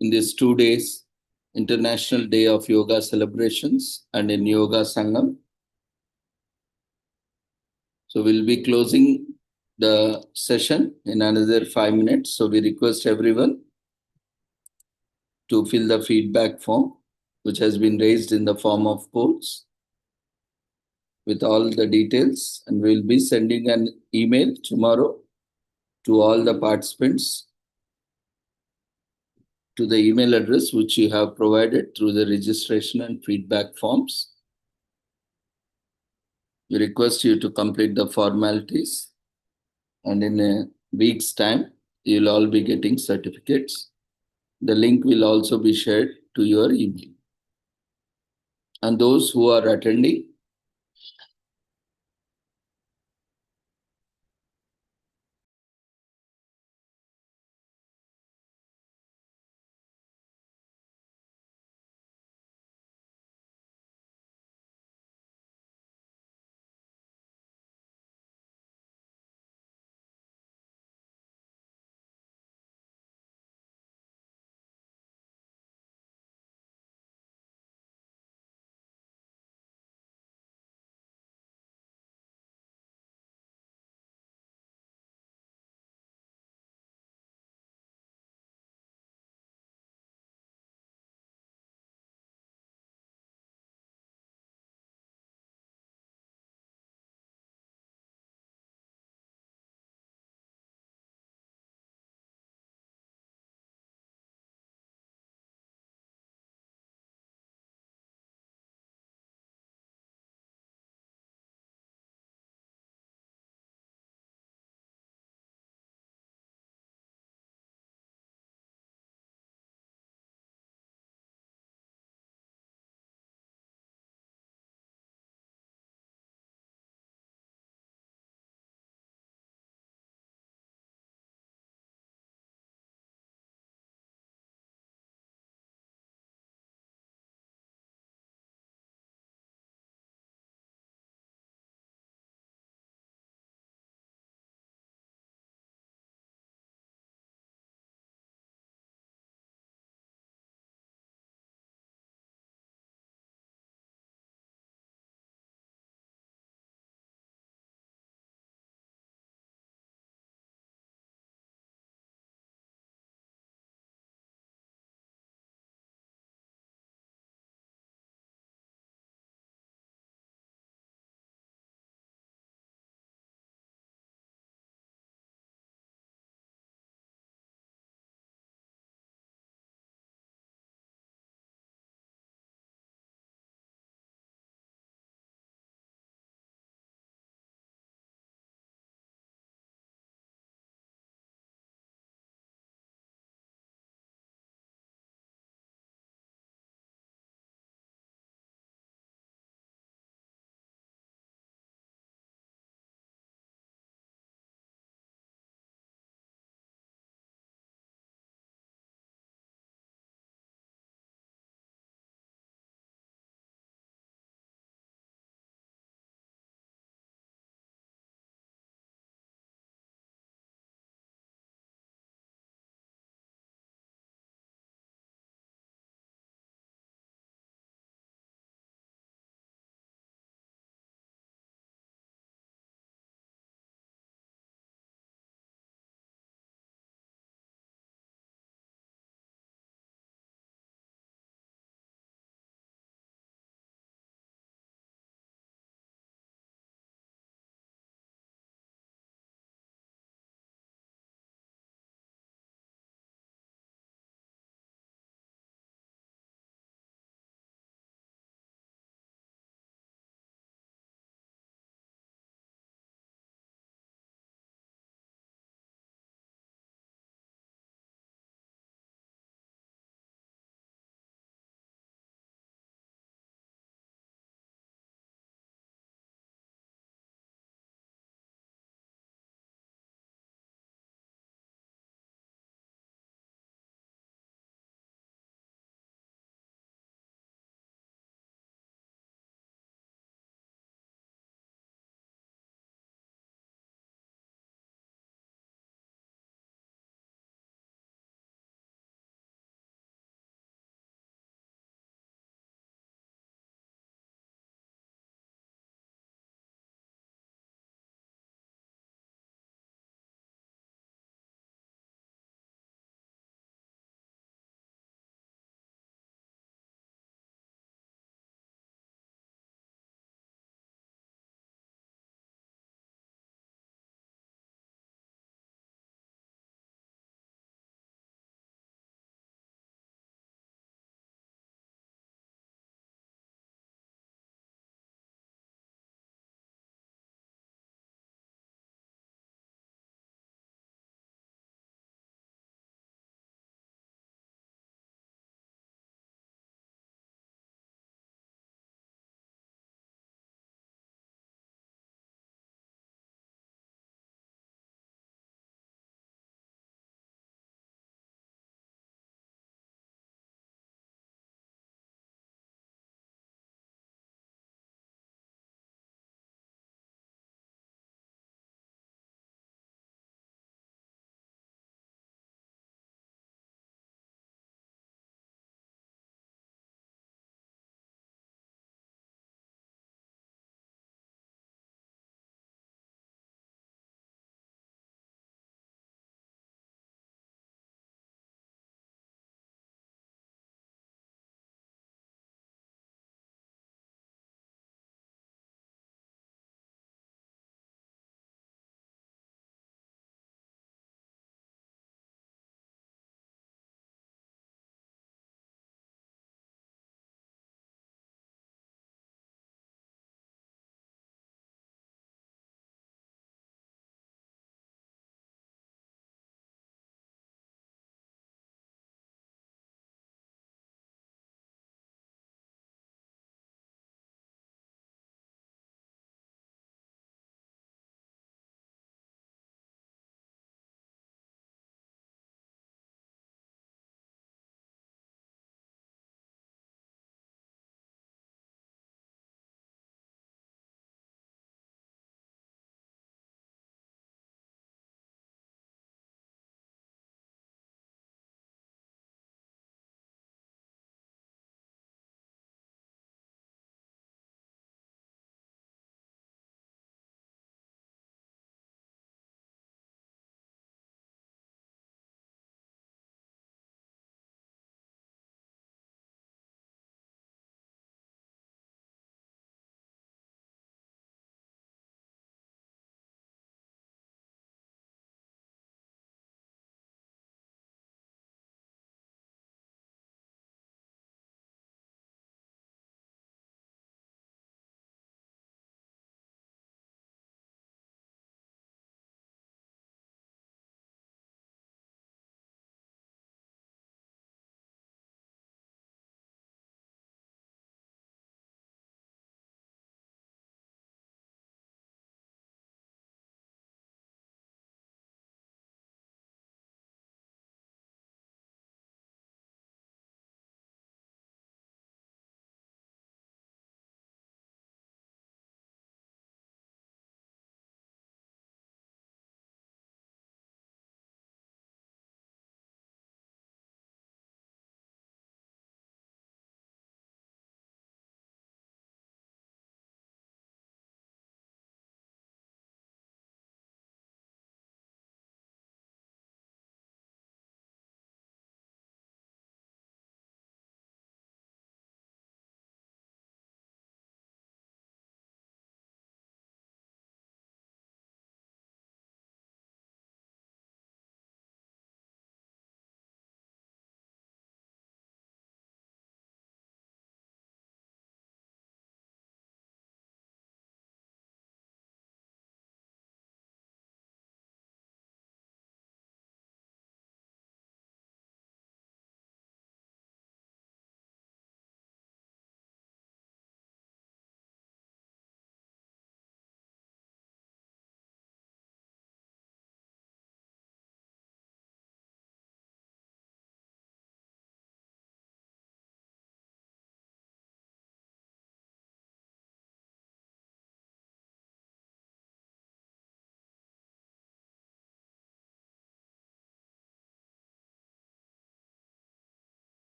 in this 2 days International Day of Yoga celebrations and in Yoga Sangam. So we'll be closing the session in another 5 minutes. So we request everyone to fill the feedback form, which has been raised in the form of polls with all the details. And we'll be sending an email tomorrow to all the participants to the email address which you have provided through the registration and feedback forms. We request you to complete the formalities, and in a week's time, you'll all be getting certificates. The link will also be shared to your email. And those who are attending,